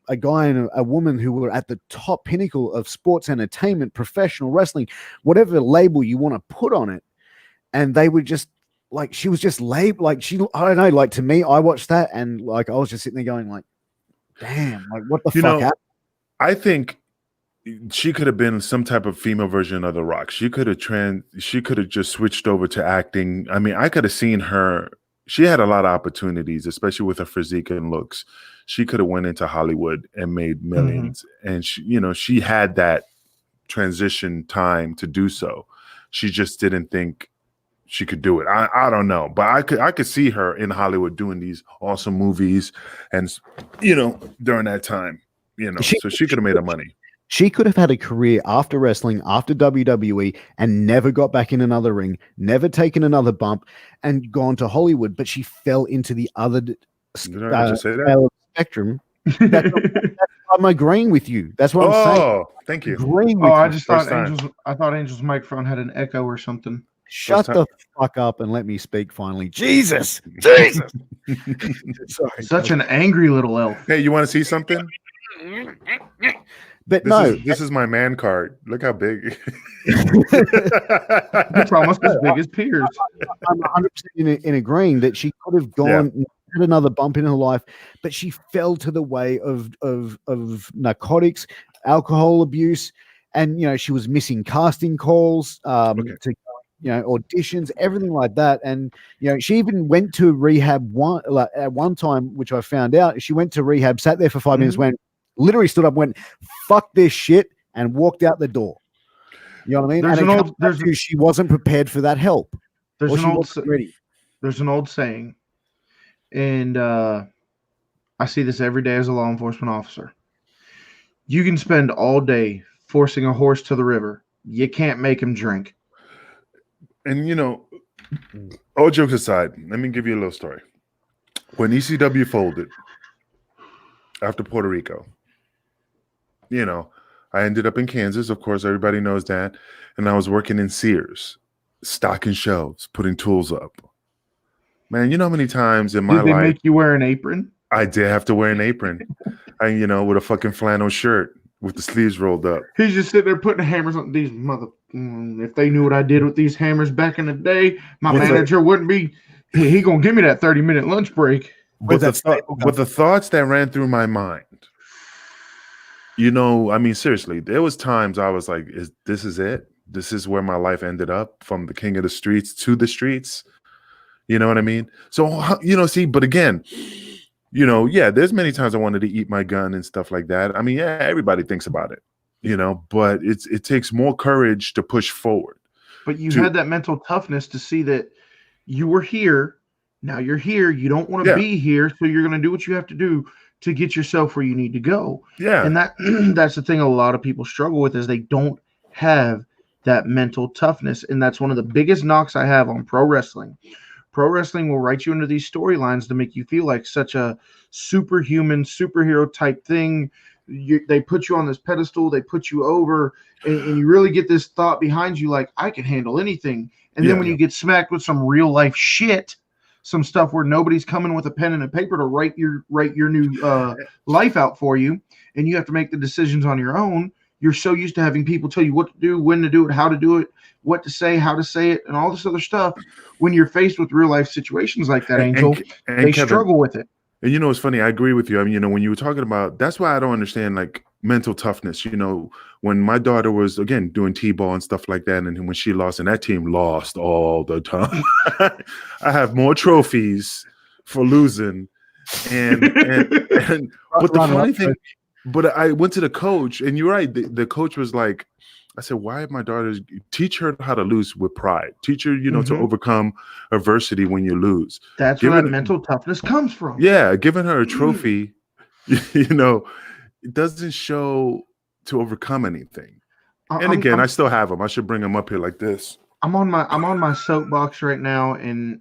[SPEAKER 1] a guy and a woman who were at the top pinnacle of sports entertainment, professional wrestling, whatever label you want to put on it. And they were just like, she was just labeled like I don't know, like to me, I watched that and like, I was just sitting there going like, damn, like what the fuck happened?
[SPEAKER 2] I think she could have been some type of female version of The Rock. She could have just switched over to acting. I mean, I could have seen her. She had a lot of opportunities, especially with her physique and looks. She could have went into Hollywood and made millions. And she had that transition time to do so. She just didn't think she could do it. I don't know, but I could see her in Hollywood doing these awesome movies, and during that time, so she could have made her money.
[SPEAKER 1] She could have had a career after wrestling, after WWE, and never got back in another ring, never taken another bump, and gone to Hollywood. But she fell into the other spectrum. I'm agreeing with you. That's what I'm saying.
[SPEAKER 2] Oh, thank you.
[SPEAKER 3] I just thought Angel's microphone had an echo or something.
[SPEAKER 1] Shut the fuck up and let me speak finally. Jesus. Sorry,
[SPEAKER 3] such an angry little elf.
[SPEAKER 2] Hey, you want to see something?
[SPEAKER 1] But
[SPEAKER 2] this is my man card. Look how big.
[SPEAKER 3] It's almost as big as Piers.
[SPEAKER 1] I'm 100% in agreeing that she could have gone and had another bump in her life, but she fell to the way of narcotics, alcohol abuse, and she was missing casting calls to auditions, everything like that. And she even went to rehab at one time, which I found out. She went to rehab, sat there for 5 minutes, literally stood up, went, "Fuck this shit," and walked out the door. You know what I mean? She wasn't prepared for that help.
[SPEAKER 3] There's an old saying, and I see this every day as a law enforcement officer. You can spend all day forcing a horse to the river. You can't make him drink.
[SPEAKER 2] And all jokes aside, let me give you a little story. When ECW folded after Puerto Rico, I ended up in Kansas. Of course, everybody knows that. And I was working in Sears, stocking shelves, putting tools up. Man, you know how many times in my life...
[SPEAKER 3] Did they make you wear an apron?
[SPEAKER 2] I did have to wear an apron. With a fucking flannel shirt with the sleeves rolled up.
[SPEAKER 3] He's just sitting there putting hammers on these if they knew what I did with these hammers back in the day, my manager wouldn't be. He gonna give me that 30-minute lunch break.
[SPEAKER 2] But the thoughts that ran through my mind, seriously, there was times I was like, this is it? This is where my life ended up, from the king of the streets to the streets. You know what I mean? So, but again, there's many times I wanted to eat my gun and stuff like that. I mean, everybody thinks about it, but it takes more courage to push forward.
[SPEAKER 3] But you had that mental toughness to see that you were here. Now you're here. You don't want to be here. So you're going to do what you have to do to get yourself where you need to go. Yeah. And that's the thing a lot of people struggle with, is they don't have that mental toughness. And that's one of the biggest knocks I have on pro wrestling. Pro wrestling will write you into these storylines to make you feel like such a superhuman, superhero type thing. They put you on this pedestal, they put you over, and you really get this thought behind you like, I can handle anything. And then when you get smacked with some real life shit, some stuff where nobody's coming with a pen and a paper to write your new life out for you, and you have to make the decisions on your own, You're so used to having people tell you what to do, when to do it, how to do it, what to say, how to say it, and all this other stuff. When you're faced with real life situations like that, Angel, they
[SPEAKER 2] Kevin,
[SPEAKER 3] struggle with it.
[SPEAKER 2] And it's funny. I agree with you. I mean, when you were talking about, that's why I don't understand like mental toughness. When my daughter was again doing t-ball and stuff like that, and when she lost, and that team lost all the time. I have more trophies for losing, and but the funny thing, but I went to the coach, and you're right. The coach was like, I said, why my daughters teach her how to lose with pride, teach her, to overcome adversity when you lose.
[SPEAKER 3] That's where that mental toughness comes from.
[SPEAKER 2] Yeah. Giving her a trophy, it doesn't show to overcome anything. And again, I still have them. I should bring them up here like this.
[SPEAKER 3] I'm on my soapbox right now, and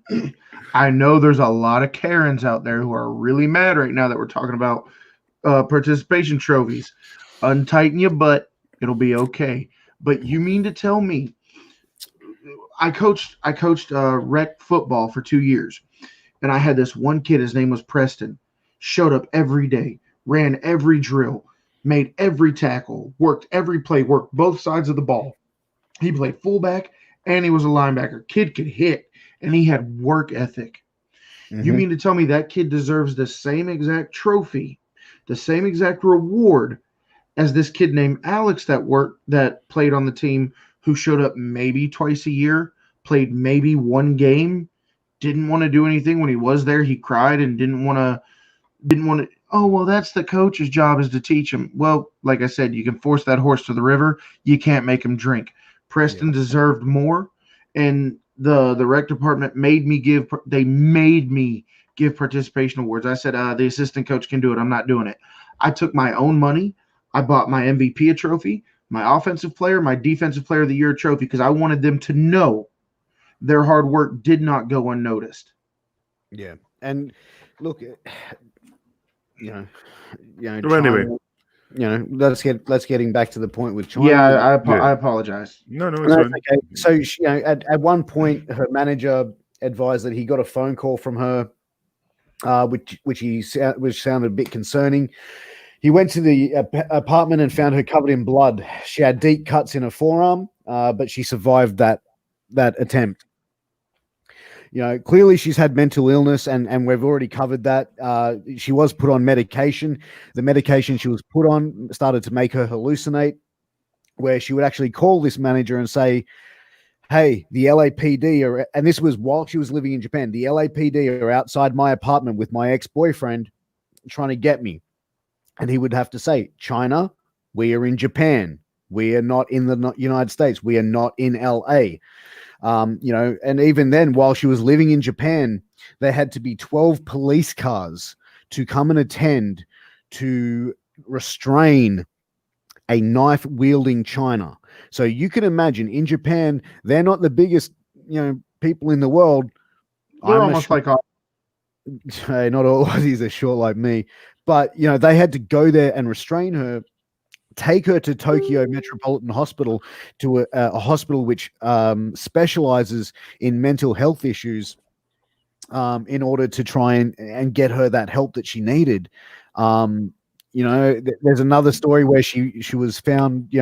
[SPEAKER 3] I know there's a lot of Karens out there who are really mad right now that we're talking about participation trophies. Untighten your butt. It'll be okay. But you mean to tell me I coached rec football for 2 years, and I had this one kid, his name was Preston, showed up every day, ran every drill, made every tackle, worked every play, worked both sides of the ball. He played fullback and he was a linebacker. Kid could hit, and he had work ethic. Mm-hmm. You mean to tell me that kid deserves the same exact trophy, the same exact reward as this kid named Alex that played on the team, who showed up maybe twice a year, played maybe one game, didn't want to do anything when he was there. He cried and didn't want to. Oh, well, that's the coach's job, is to teach him. Well, like I said, you can force that horse to the river. You can't make him drink. Preston deserved more, and the rec department made me give participation awards. I said, the assistant coach can do it. I'm not doing it. I took my own money. I bought my MVP a trophy, my offensive player, my defensive player of the year trophy, because I wanted them to know their hard work did not go unnoticed.
[SPEAKER 1] Yeah. And look,
[SPEAKER 2] anyway,
[SPEAKER 1] let's getting back to the point with China.
[SPEAKER 3] Yeah, I apologize.
[SPEAKER 2] No, it's fine.
[SPEAKER 1] Okay. So she, at one point, her manager advised that he got a phone call from her, which sounded a bit concerning. He went to the apartment and found her covered in blood. She had deep cuts in her forearm, but she survived that attempt. Clearly she's had mental illness, and we've already covered that. She was put on medication. The medication she was put on started to make her hallucinate, where she would actually call this manager and say, hey, the LAPD and this was while she was living in Japan, the LAPD are outside my apartment with my ex-boyfriend trying to get me. And he would have to say, China, we are in Japan. We are not in the United States. We are not in LA. And even then, while she was living in Japan, there had to be 12 police cars to come and attend to restrain a knife-wielding China. So you can imagine, in Japan, they're not the biggest, people in the world.
[SPEAKER 3] They're almost like
[SPEAKER 1] not all Aussies are short like me. But, they had to go there and restrain her, take her to Tokyo Metropolitan Hospital, to a hospital which specializes in mental health issues, in order to try and get her that help that she needed. There's another story where she was found,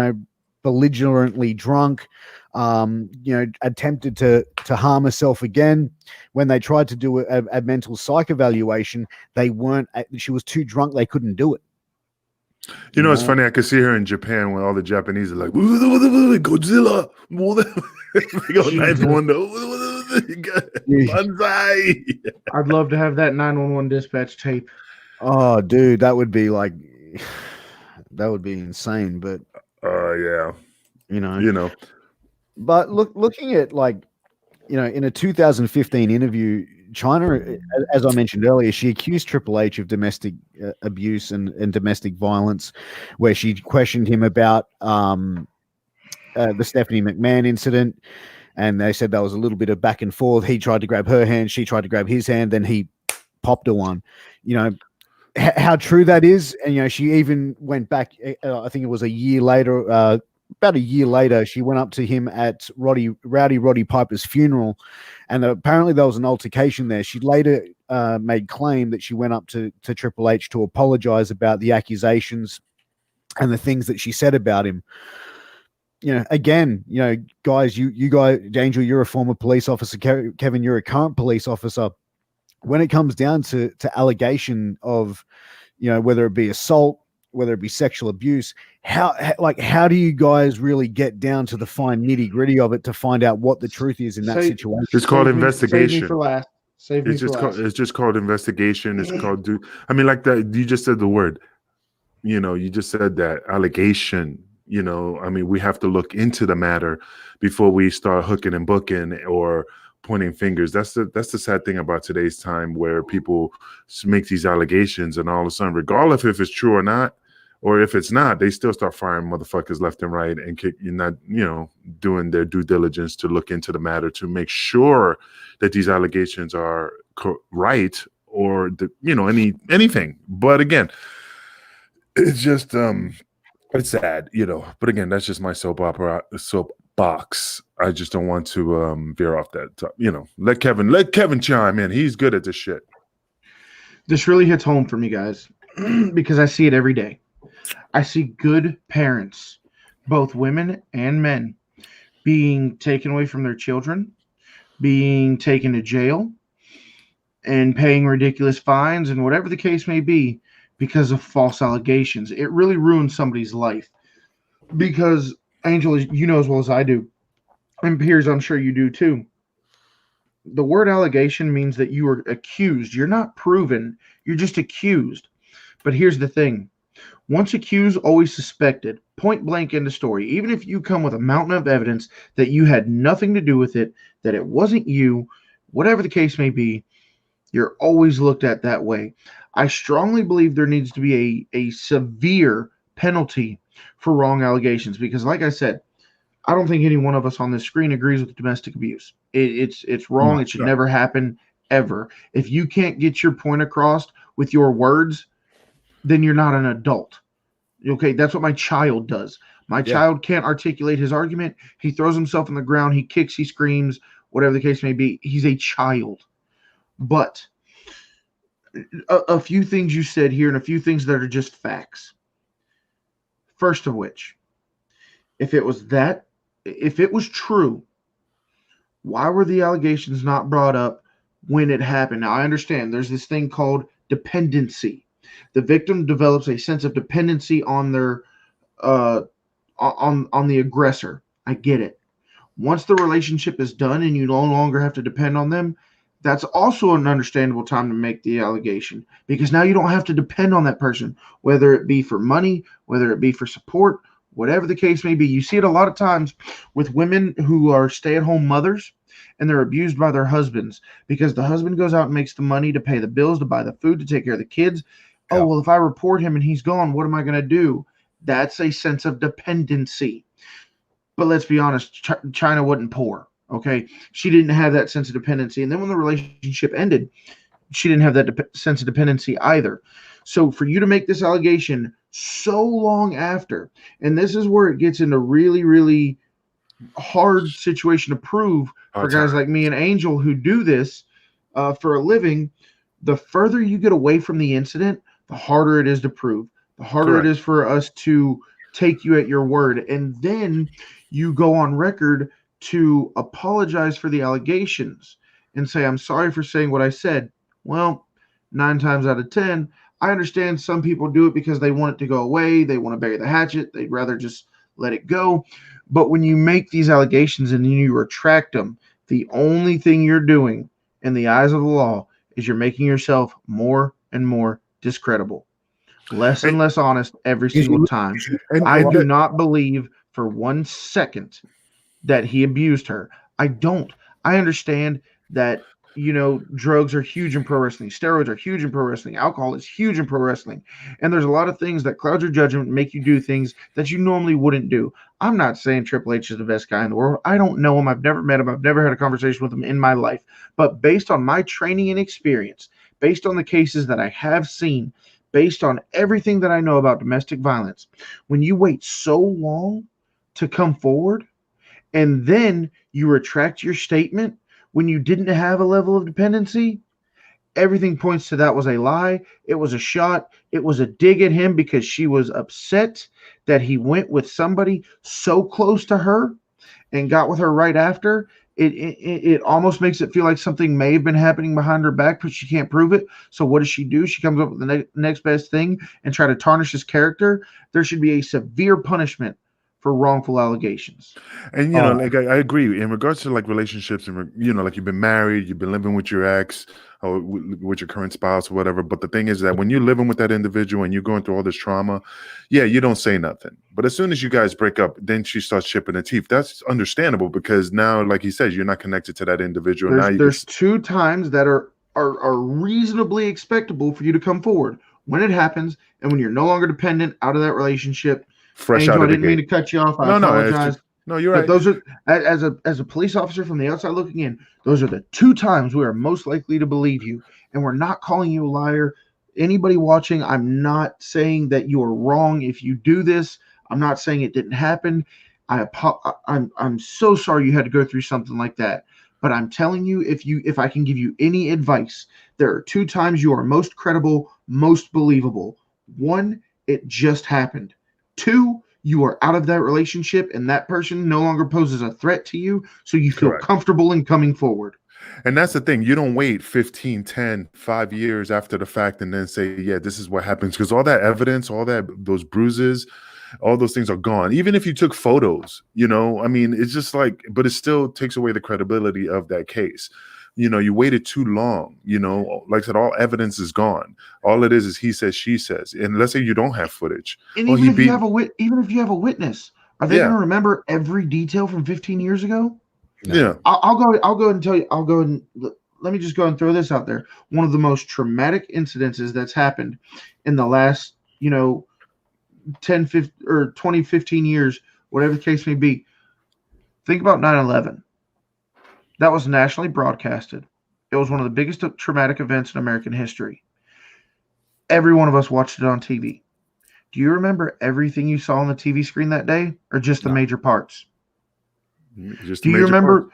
[SPEAKER 1] belligerently drunk, attempted to harm herself again. When they tried to do a mental psych evaluation, she was too drunk, they couldn't do it.
[SPEAKER 2] It's funny. I could see her in Japan when all the Japanese are like, Godzilla. They go 911. Banzai.
[SPEAKER 3] I'd love to have that 911 dispatch tape.
[SPEAKER 1] Oh, dude, that would be insane. But
[SPEAKER 2] yeah,
[SPEAKER 1] But looking at in a 2015 interview, China, as I mentioned earlier, she accused Triple H of domestic abuse and domestic violence, where she questioned him about the Stephanie McMahon incident, and they said there was a little bit of back and forth. He tried to grab her hand, she tried to grab his hand, then he popped her one. How true that is, and she even went back. I think it was a year later. About a year later, she went up to him at Rowdy Roddy Piper's funeral, and apparently there was an altercation there. She later made claim that she went up to Triple H to apologize about the accusations and the things that she said about him. Again, guys, you guys, Angel, you're a former police officer. Kevin, you're a current police officer. When it comes down to allegation of, whether it be assault, whether it be sexual abuse, how do you guys really get down to the fine nitty gritty of it to find out what the truth is in that situation?
[SPEAKER 2] It's called investigation.
[SPEAKER 3] Save me for last.
[SPEAKER 2] It's just called investigation. It's called I mean, like that. You just said the word. You just said that allegation. I mean, we have to look into the matter before we start hooking and booking or pointing fingers. That's the sad thing about today's time, where people make these allegations and all of a sudden, regardless if it's true or not, or if it's not, they still start firing motherfuckers left and right and not doing their due diligence to look into the matter to make sure that these allegations are right, or anything. But again, it's just it's sad, but again, that's just my soapbox. I just don't want to veer off that. Let Kevin chime in. He's good at this shit.
[SPEAKER 3] This really hits home for me, guys, because I see it every day. I see good parents, both women and men, being taken away from their children, being taken to jail, and paying ridiculous fines and whatever the case may be because of false allegations. It really ruins somebody's life. Because, Angel, you know as well as I do, and Piers, I'm sure you do too, the word allegation means that you are accused. You're not proven. You're just accused. But here's the thing. Once accused, always suspected. Point blank in the story. Even if you come with a mountain of evidence that you had nothing to do with it, that it wasn't you, whatever the case may be, you're always looked at that way. I strongly believe there needs to be a severe penalty for wrong allegations because, like I said, I don't think any one of us on this screen agrees with domestic abuse. It's wrong. No, it should never happen, ever. If you can't get your point across with your words, then you're not an adult. Okay, that's what my child does. My child can't articulate his argument. He throws himself on the ground. He kicks, he screams, whatever the case may be. He's a child. But a few things you said here and a few things that are just facts. First of which, if it was true, why were the allegations not brought up when it happened? Now, I understand there's this thing called dependency. The victim develops a sense of dependency on their on the aggressor. I get it. Once the relationship is done and you no longer have to depend on them, that's also an understandable time to make the allegation because now you don't have to depend on that person, whether it be for money, whether it be for support, whatever the case may be. You see it a lot of times with women who are stay-at-home mothers and they're abused by their husbands because the husband goes out and makes the money to pay the bills, to buy the food, to take care of the kids. Oh, well, if I report him and he's gone, what am I going to do? That's a sense of dependency. But let's be honest, Chyna wasn't poor, okay? She didn't have that sense of dependency. And then when the relationship ended, she didn't have that sense of dependency either. So for you to make this allegation so long after, and this is where it gets into really, really hard situation to prove for guys like me and Angel who do this for a living, the further you get away from the incident, the harder it is to prove, the harder it is for us to take you at your word. And then you go on record to apologize for the allegations and say, I'm sorry for saying what I said. Well, 9 times out of 10, I understand some people do it because they want it to go away. They want to bury the hatchet. They'd rather just let it go. But when you make these allegations and you retract them, the only thing you're doing in the eyes of the law is you're making yourself more and more discredible, less and less honest every single time. I do not believe for 1 second that he abused her. I don't. I understand that, drugs are huge in pro wrestling. Steroids are huge in pro wrestling. Alcohol is huge in pro wrestling. And there's a lot of things that cloud your judgment, make you do things that you normally wouldn't do. I'm not saying Triple H is the best guy in the world. I don't know him. I've never met him. I've never had a conversation with him in my life. But based on my training and experience, based on the cases that I have seen, based on everything that I know about domestic violence, when you wait so long to come forward and then you retract your statement when you didn't have a level of dependency, everything points to that was a lie. It was a shot. It was a dig at him because she was upset that he went with somebody so close to her and got with her right after. It almost makes it feel like something may have been happening behind her back, but she can't prove it. So what does she do? She comes up with the next best thing and try to tarnish his character. There should be a severe punishment for wrongful allegations.
[SPEAKER 2] And you know, like I agree in regards to like relationships, and you know, like you've been married, you've been living with your ex or with your current spouse or whatever. But the thing is that when you're living with that individual and you're going through all this trauma, yeah, you don't say nothing. But as soon as you guys break up, then she starts chipping her teeth. That's understandable because now, like he says, you're not connected to that individual.
[SPEAKER 3] There's 2 times that are reasonably expectable for you to come forward: when it happens and when you're no longer dependent out of that relationship.
[SPEAKER 2] Fresh
[SPEAKER 3] Angel,
[SPEAKER 2] out of
[SPEAKER 3] I
[SPEAKER 2] the
[SPEAKER 3] didn't mean
[SPEAKER 2] gate.
[SPEAKER 3] to cut you off. I
[SPEAKER 2] No,
[SPEAKER 3] apologize.
[SPEAKER 2] No, you're
[SPEAKER 3] But
[SPEAKER 2] right.
[SPEAKER 3] those are, as a police officer from the outside looking in, those are the 2 times we are most likely to believe you. And we're not calling you a liar. Anybody watching, I'm not saying that you are wrong if you do this. I'm not saying it didn't happen. I'm so sorry you had to go through something like that. But I'm telling you, if I can give you any advice, there are 2 times you are most credible, most believable. 1, it just happened. 2, you are out of that relationship and that person no longer poses a threat to you, so you feel comfortable in coming forward.
[SPEAKER 2] And that's the thing. You don't wait 15, 10, 5 years after the fact and then say, yeah, this is what happens. Because all that evidence, those bruises, all those things are gone. Even if you took photos, you know, I mean, it's just like, but it still takes away the credibility of that case. You know, you waited too long, you know, like I said, all evidence is gone. All it is he says, she says. And let's say you don't have footage.
[SPEAKER 3] And even if you have a witness, are they going to remember every detail from 15 years ago?
[SPEAKER 2] No. Yeah.
[SPEAKER 3] I'll go and tell you, let me just go and throw this out there. One of the most traumatic incidences that's happened in the last, 10, 15, or 20, 15 years, whatever the case may be. Think about 9/11. That was nationally broadcasted. It was one of the biggest traumatic events in American history. Every one of us watched it on TV. Do you remember everything you saw on the TV screen that day, or just the major parts? Do you remember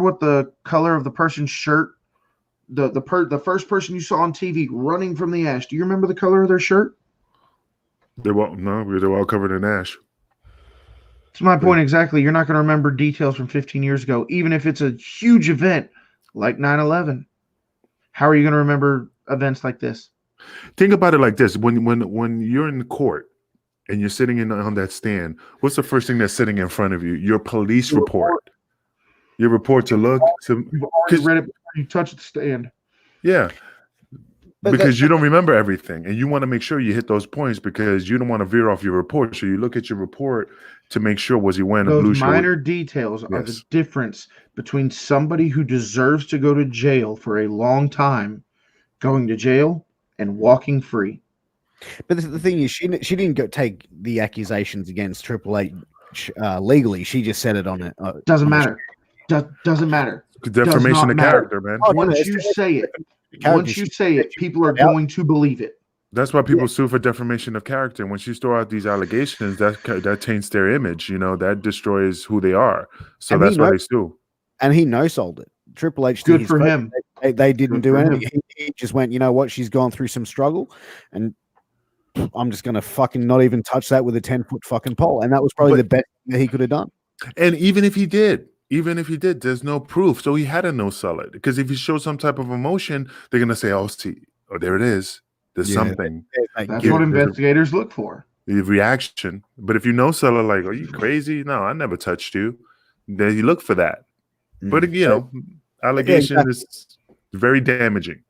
[SPEAKER 3] what the color of the person's shirt? The first person you saw on TV running from the ash. Do you remember the color of their shirt?
[SPEAKER 2] They're all covered in ash.
[SPEAKER 3] That's my point exactly. You're not going to remember details from 15 years ago, even if it's a huge event like 9/11. How are you going to remember events like this?
[SPEAKER 2] Think about it like this: when you're in court and you're sitting on that stand, what's the first thing that's sitting in front of you? Your police report. Your report to look.
[SPEAKER 3] You've already read it before you touch the stand.
[SPEAKER 2] Yeah. Because you don't remember everything and you want to make sure you hit those points because you don't want to veer off your report. So you look at your report to make sure, was he wearing a blue shirt?
[SPEAKER 3] Those minor details are the difference between somebody who deserves to go to jail for a long time going to jail and walking free.
[SPEAKER 1] But the thing is, she didn't go take the accusations against Triple H legally. She just said it on it.
[SPEAKER 3] Doesn't matter. Doesn't matter.
[SPEAKER 2] Defamation of character, man.
[SPEAKER 3] Once you say it, people are going to believe it.
[SPEAKER 2] That's why people sue for defamation of character. When she throw out these allegations, that taints their image. You know, that destroys who they are. So that's why they sue.
[SPEAKER 1] And he no-sold it. Triple H.
[SPEAKER 3] Good for him.
[SPEAKER 1] They didn't do anything. He just went, you know what? She's gone through some struggle, and I'm just going to fucking not even touch that with a 10-foot fucking pole. And that was probably the best thing that he could have done.
[SPEAKER 2] And even if he did, there's no proof. So he had to no-sell it. Because if he showed some type of emotion, they're going to say, oh, there it is. There's something.
[SPEAKER 3] That's what investigators look for.
[SPEAKER 2] The reaction. But if you no-sell it, like, are you crazy? No, I never touched you. Then you look for that. But, allegation is very damaging,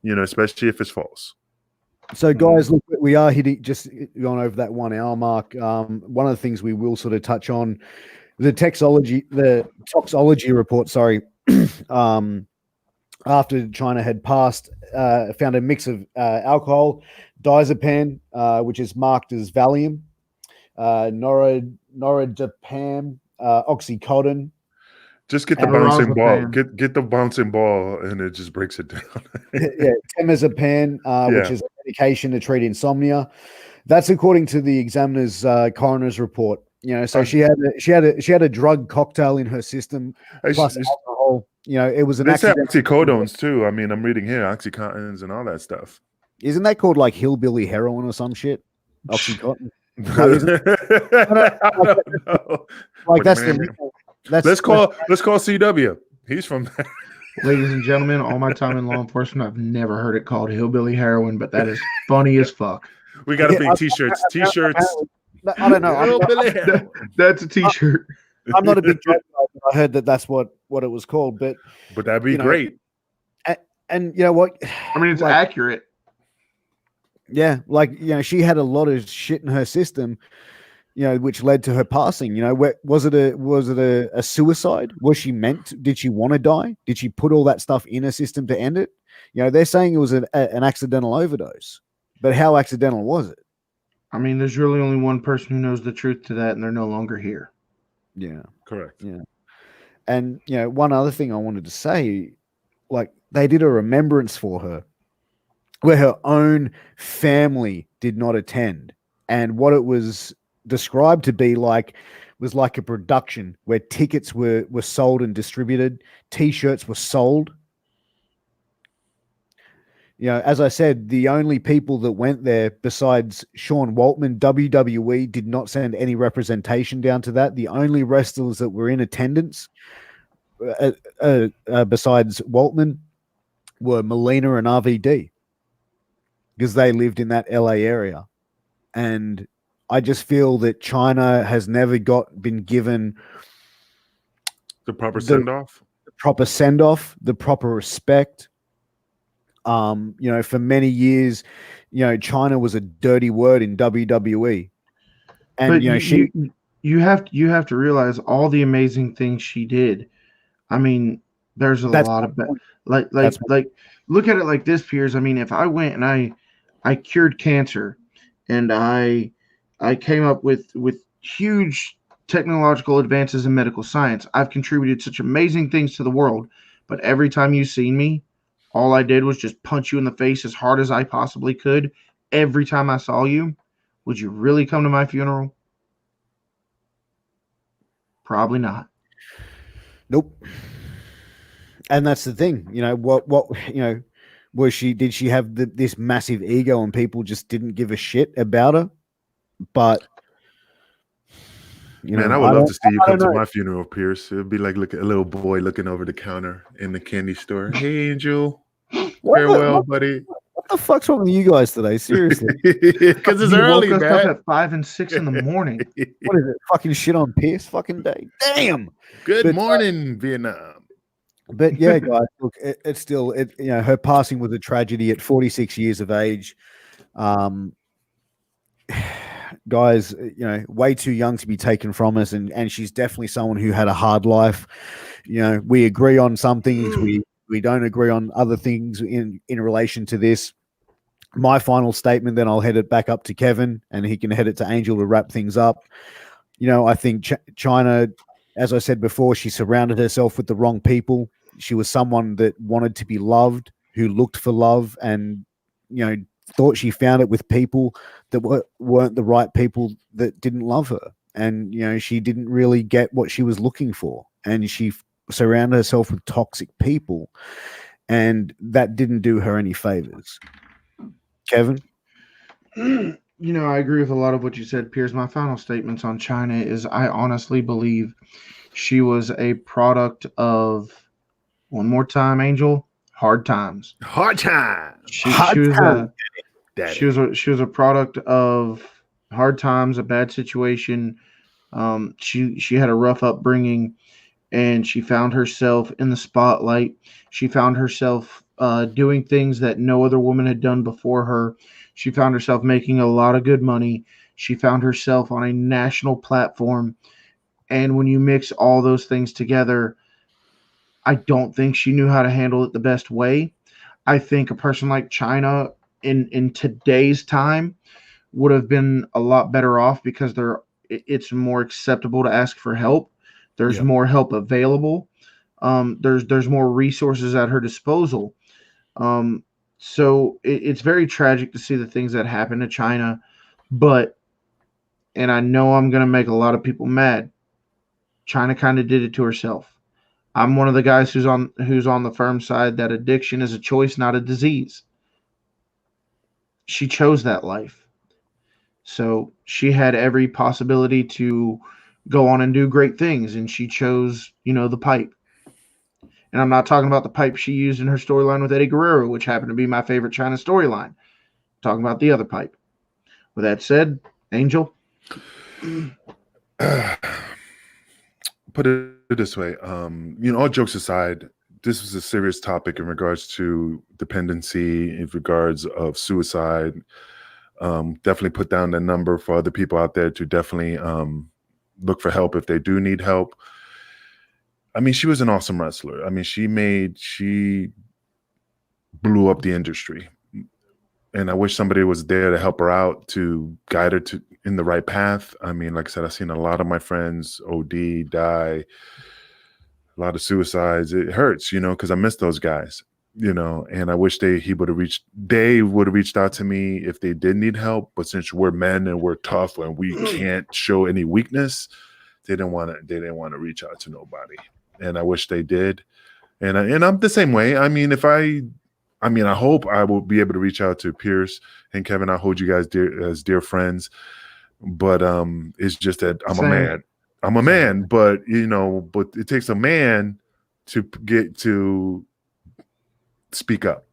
[SPEAKER 2] especially if it's false.
[SPEAKER 1] So, guys, look, we are just going over that 1 hour mark. One of the things we will sort of touch on, the toxology report, after Chyna had passed, found a mix of alcohol, diazepam, which is marked as Valium, noradipam, oxycodone.
[SPEAKER 2] Just get the bouncing ball. Get the bouncing ball, and it just breaks it down.
[SPEAKER 1] Temazepam, which is a medication to treat insomnia. That's according to the examiner's coroner's report. So she had a drug cocktail in her system plus alcohol. whole, it was an
[SPEAKER 2] They say
[SPEAKER 1] accident.
[SPEAKER 2] oxycodones too. I mean, I'm reading here oxycontins and all that stuff.
[SPEAKER 1] Isn't that called like hillbilly heroin or some shit? Oxycontin. No,
[SPEAKER 2] I
[SPEAKER 1] isn't
[SPEAKER 2] don't know.
[SPEAKER 1] like that's the
[SPEAKER 2] Let's call CW. He's from there.
[SPEAKER 3] Ladies and gentlemen, all my time in law enforcement, I've never heard it called hillbilly heroin, but that is funny as fuck.
[SPEAKER 2] We got to make t-shirts. T-shirts.
[SPEAKER 1] I don't know.
[SPEAKER 2] Hillbilly heroin.
[SPEAKER 3] That's a t-shirt.
[SPEAKER 1] I'm not a big joke guy, but I heard that's what it was called. But
[SPEAKER 2] that'd be great.
[SPEAKER 1] And you know what?
[SPEAKER 3] I mean, it's accurate.
[SPEAKER 1] Yeah, she had a lot of shit in her system, which led to her passing. Was it a suicide? Was she did she want to die? Did she put all that stuff in her system to end it? They're saying it was an accidental overdose, but how accidental was it?
[SPEAKER 3] I mean, there's really only one person who knows the truth to that, and they're no longer here.
[SPEAKER 1] Yeah,
[SPEAKER 2] correct.
[SPEAKER 1] Yeah, and one other thing I wanted to say, they did a remembrance for her, where her own family did not attend, and what it was described to be was like a production where tickets were sold and distributed, t-shirts were sold. As I said, the only people that went there besides Sean Waltman, WWE did not send any representation down to that. The only wrestlers that were in attendance besides Waltman were Melina and RVD, because they lived in that LA area. And I just feel that Chyna has never been given
[SPEAKER 2] the proper send-off,
[SPEAKER 1] the proper respect. For many years, Chyna was a dirty word in WWE. And
[SPEAKER 3] but you have to realize all the amazing things she did. I mean, there's a lot of like look at it like this, Piers. I mean, if I went and I cured cancer, and I came up with huge technological advances in medical science, I've contributed such amazing things to the world. But every time you seen me, all I did was just punch you in the face as hard as I possibly could. Every time I saw you, would you really come to my funeral? Probably not.
[SPEAKER 1] Nope. And that's the thing, did she have this massive ego and people just didn't give a shit about her? But
[SPEAKER 2] man, I would love to see you come to my funeral, Pierce. It'd be like a little boy looking over the counter in the candy store. Hey, Angel. Farewell, buddy.
[SPEAKER 1] What the fuck's wrong with you guys today? Seriously.
[SPEAKER 2] Because it's early, man.
[SPEAKER 3] Up at 5 and 6 in the morning.
[SPEAKER 1] What is it? Fucking shit on Pierce fucking day. Damn.
[SPEAKER 2] Good morning, Vietnam.
[SPEAKER 1] But yeah, guys, look, it's still her passing was a tragedy at 46 years of age. Guys, way too young to be taken from us, and she's definitely someone who had a hard life. We agree on some things, we don't agree on other things in relation to this. My final statement, then I'll head it back up to Kevin, and he can head it to Angel to wrap things up. I think Chyna, as I said before, she surrounded herself with the wrong people. She was someone that wanted to be loved, who looked for love, and thought she found it with people that weren't the right people, that didn't love her. And she didn't really get what she was looking for, and she surrounded herself with toxic people, and that didn't do her any favors. Kevin?
[SPEAKER 3] I agree with a lot of what you said, Piers. My final statements on Chyna is I honestly believe she was a product of, one more time, Angel, hard times.
[SPEAKER 2] Hard times.
[SPEAKER 3] She was a product of hard times, a bad situation. She had a rough upbringing, and she found herself in the spotlight. She found herself doing things that no other woman had done before her. She found herself making a lot of good money. She found herself on a national platform. And when you mix all those things together, I don't think she knew how to handle it the best way. I think a person like Chyna in today's time would have been a lot better off, because it's more acceptable to ask for help. There's more help available. There's more resources at her disposal. So it's very tragic to see the things that happen to Chyna, and I know I'm going to make a lot of people mad, Chyna kind of did it to herself. I'm one of the guys who's on the firm side that addiction is a choice, not a disease. She chose that life. So she had every possibility to go on and do great things, and she chose, the pipe. And I'm not talking about the pipe she used in her storyline with Eddie Guerrero, which happened to be my favorite Chyna storyline. I'm talking about the other pipe. With that said, Angel.
[SPEAKER 2] Put it this way, all jokes aside, this was a serious topic in regards to dependency, in regards of suicide. Definitely put down the number for other people out there to definitely look for help if they do need help. I mean, she was an awesome wrestler. I mean, she blew up the industry. And I wish somebody was there to help her out, to guide her in the right path. I mean, like I said, I've seen a lot of my friends OD, die, a lot of suicides. It hurts, because I miss those guys, and I wish they would have reached out to me if they did need help. But since we're men and we're tough and we can't show any weakness, they didn't want to reach out to nobody. And I wish they did. And I'm the same way. I mean, I hope I will be able to reach out to Piers and Kevin. I hold you guys dear friends, but it's just that I'm a man, but it takes a man to get to speak up.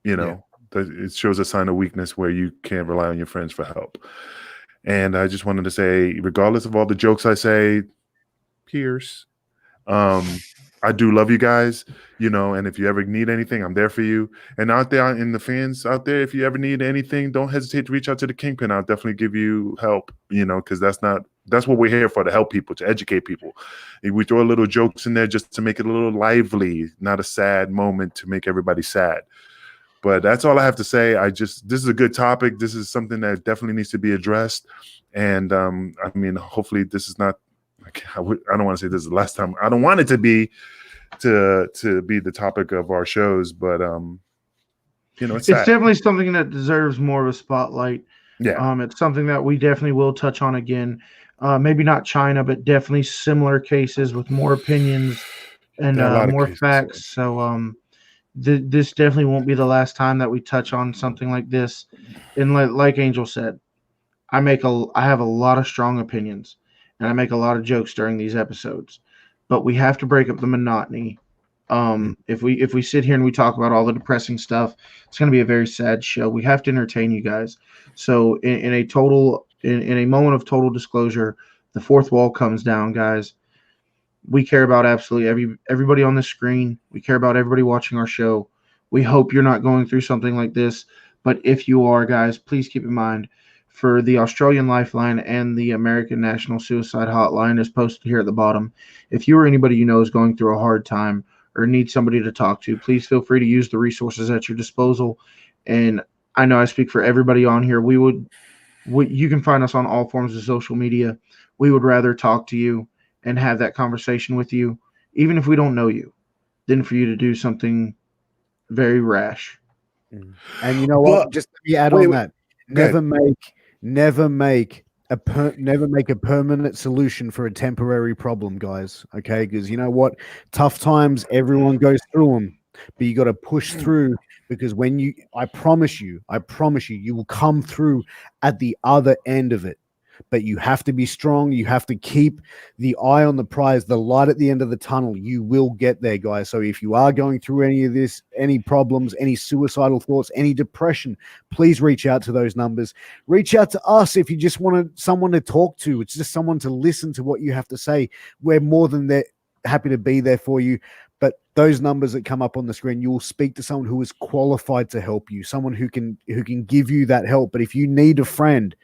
[SPEAKER 2] It shows a sign of weakness where you can't rely on your friends for help. And I just wanted to say, regardless of all the jokes I say, Piers, I do love you guys, and if you ever need anything, I'm there for you. And out there in the fans out there, if you ever need anything, don't hesitate to reach out to the Kingpin. I'll definitely give you help, because that's what we're here for, to help people, to educate people. And we throw a little jokes in there just to make it a little lively, not a sad moment to make everybody sad. But that's all I have to say. This is a good topic. This is something that definitely needs to be addressed. And I mean, hopefully this is not, I don't want to say this is the last time. I don't want it to be the topic of our shows, but it's
[SPEAKER 3] definitely something that deserves more of a spotlight.
[SPEAKER 2] Yeah.
[SPEAKER 3] It's something that we definitely will touch on again. Maybe not Chyna, but definitely similar cases with more opinions and more facts. So this definitely won't be the last time that we touch on something like this. And like Angel said, I have a lot of strong opinions. And I make a lot of jokes during these episodes, but we have to break up the monotony. If we sit here and we talk about all the depressing stuff, it's going to be a very sad show. We have to entertain you guys. So in a moment of total disclosure, the fourth wall comes down, guys. We care about absolutely everybody on the screen. We care about everybody watching our show. We hope you're not going through something like this, but if you are, guys, please keep in mind, for the Australian Lifeline and the American National Suicide Hotline is posted here at the bottom. If you or anybody you know is going through a hard time or need somebody to talk to, please feel free to use the resources at your disposal. And I know I speak for everybody on here. You can find us on all forms of social media. We would rather talk to you and have that conversation with you, even if we don't know you, than for you to do something very rash.
[SPEAKER 1] And you know what? Just let me add on that. Never make a permanent solution for a temporary problem, guys. Okay, because you know what? Tough times, everyone goes through them, but you got to push through, because I promise you, you will come through at the other end of it. But you have to be strong. You have to keep the eye on the prize, the light at the end of the tunnel. You will get there, guys. So if you are going through any of this, any problems, any suicidal thoughts, any depression, please reach out to those numbers. Reach out to us if you just want someone to talk to. It's just someone to listen to what you have to say. We're more than happy to be there for you. But those numbers that come up on the screen, you will speak to someone who is qualified to help you, someone who can give you that help. But if you need a friend,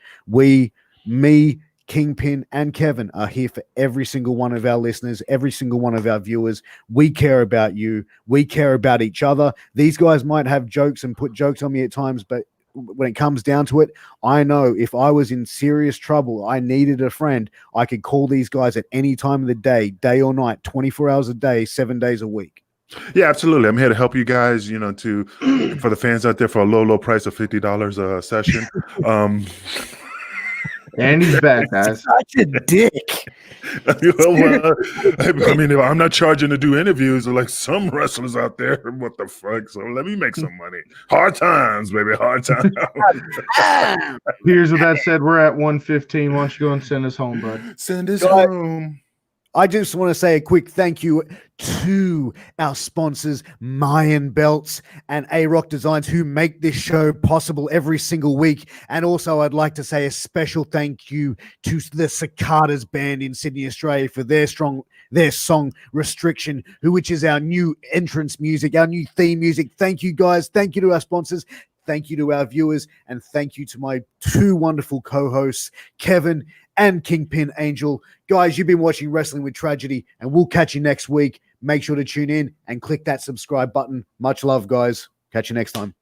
[SPEAKER 1] me, Kingpin, and Kevin are here for every single one of our listeners, every single one of our viewers. We care about you. We care about each other. These guys might have jokes and put jokes on me at times, but when it comes down to it, I know if I was in serious trouble, I needed a friend, I could call these guys at any time of the day or night, 24 hours a day, 7 days a week.
[SPEAKER 2] Yeah, absolutely. I'm here to help you guys, for the fans out there, for a low price of $50 a session.
[SPEAKER 3] And he's back, guys.
[SPEAKER 1] Such a dick.
[SPEAKER 2] Well, I mean, if I'm not charging to do interviews, like some wrestlers out there. What the fuck? So let me make some money. Hard times, baby. Hard times.
[SPEAKER 3] Here's with that said, we're at 1:15. Why don't you go and send us home, bud?
[SPEAKER 2] Send us
[SPEAKER 1] Guys,
[SPEAKER 2] home.
[SPEAKER 1] I just want to say a quick thank you to our sponsors, Mayan Belts and A-Rock Designs, who make this show possible every single week. And also, I'd like to say a special thank you to the Cicadas Band in Sydney, Australia, for their song Restriction, which is our new entrance music, our new theme music. Thank you, guys. Thank you to our sponsors. Thank you to our viewers. And thank you to my two wonderful co-hosts, Kevin and Kingpin Angel. Guys, you've been watching Wrestling with Tragedy, and we'll catch you next week. Make sure to tune in and click that subscribe button. Much love, guys. Catch you next time.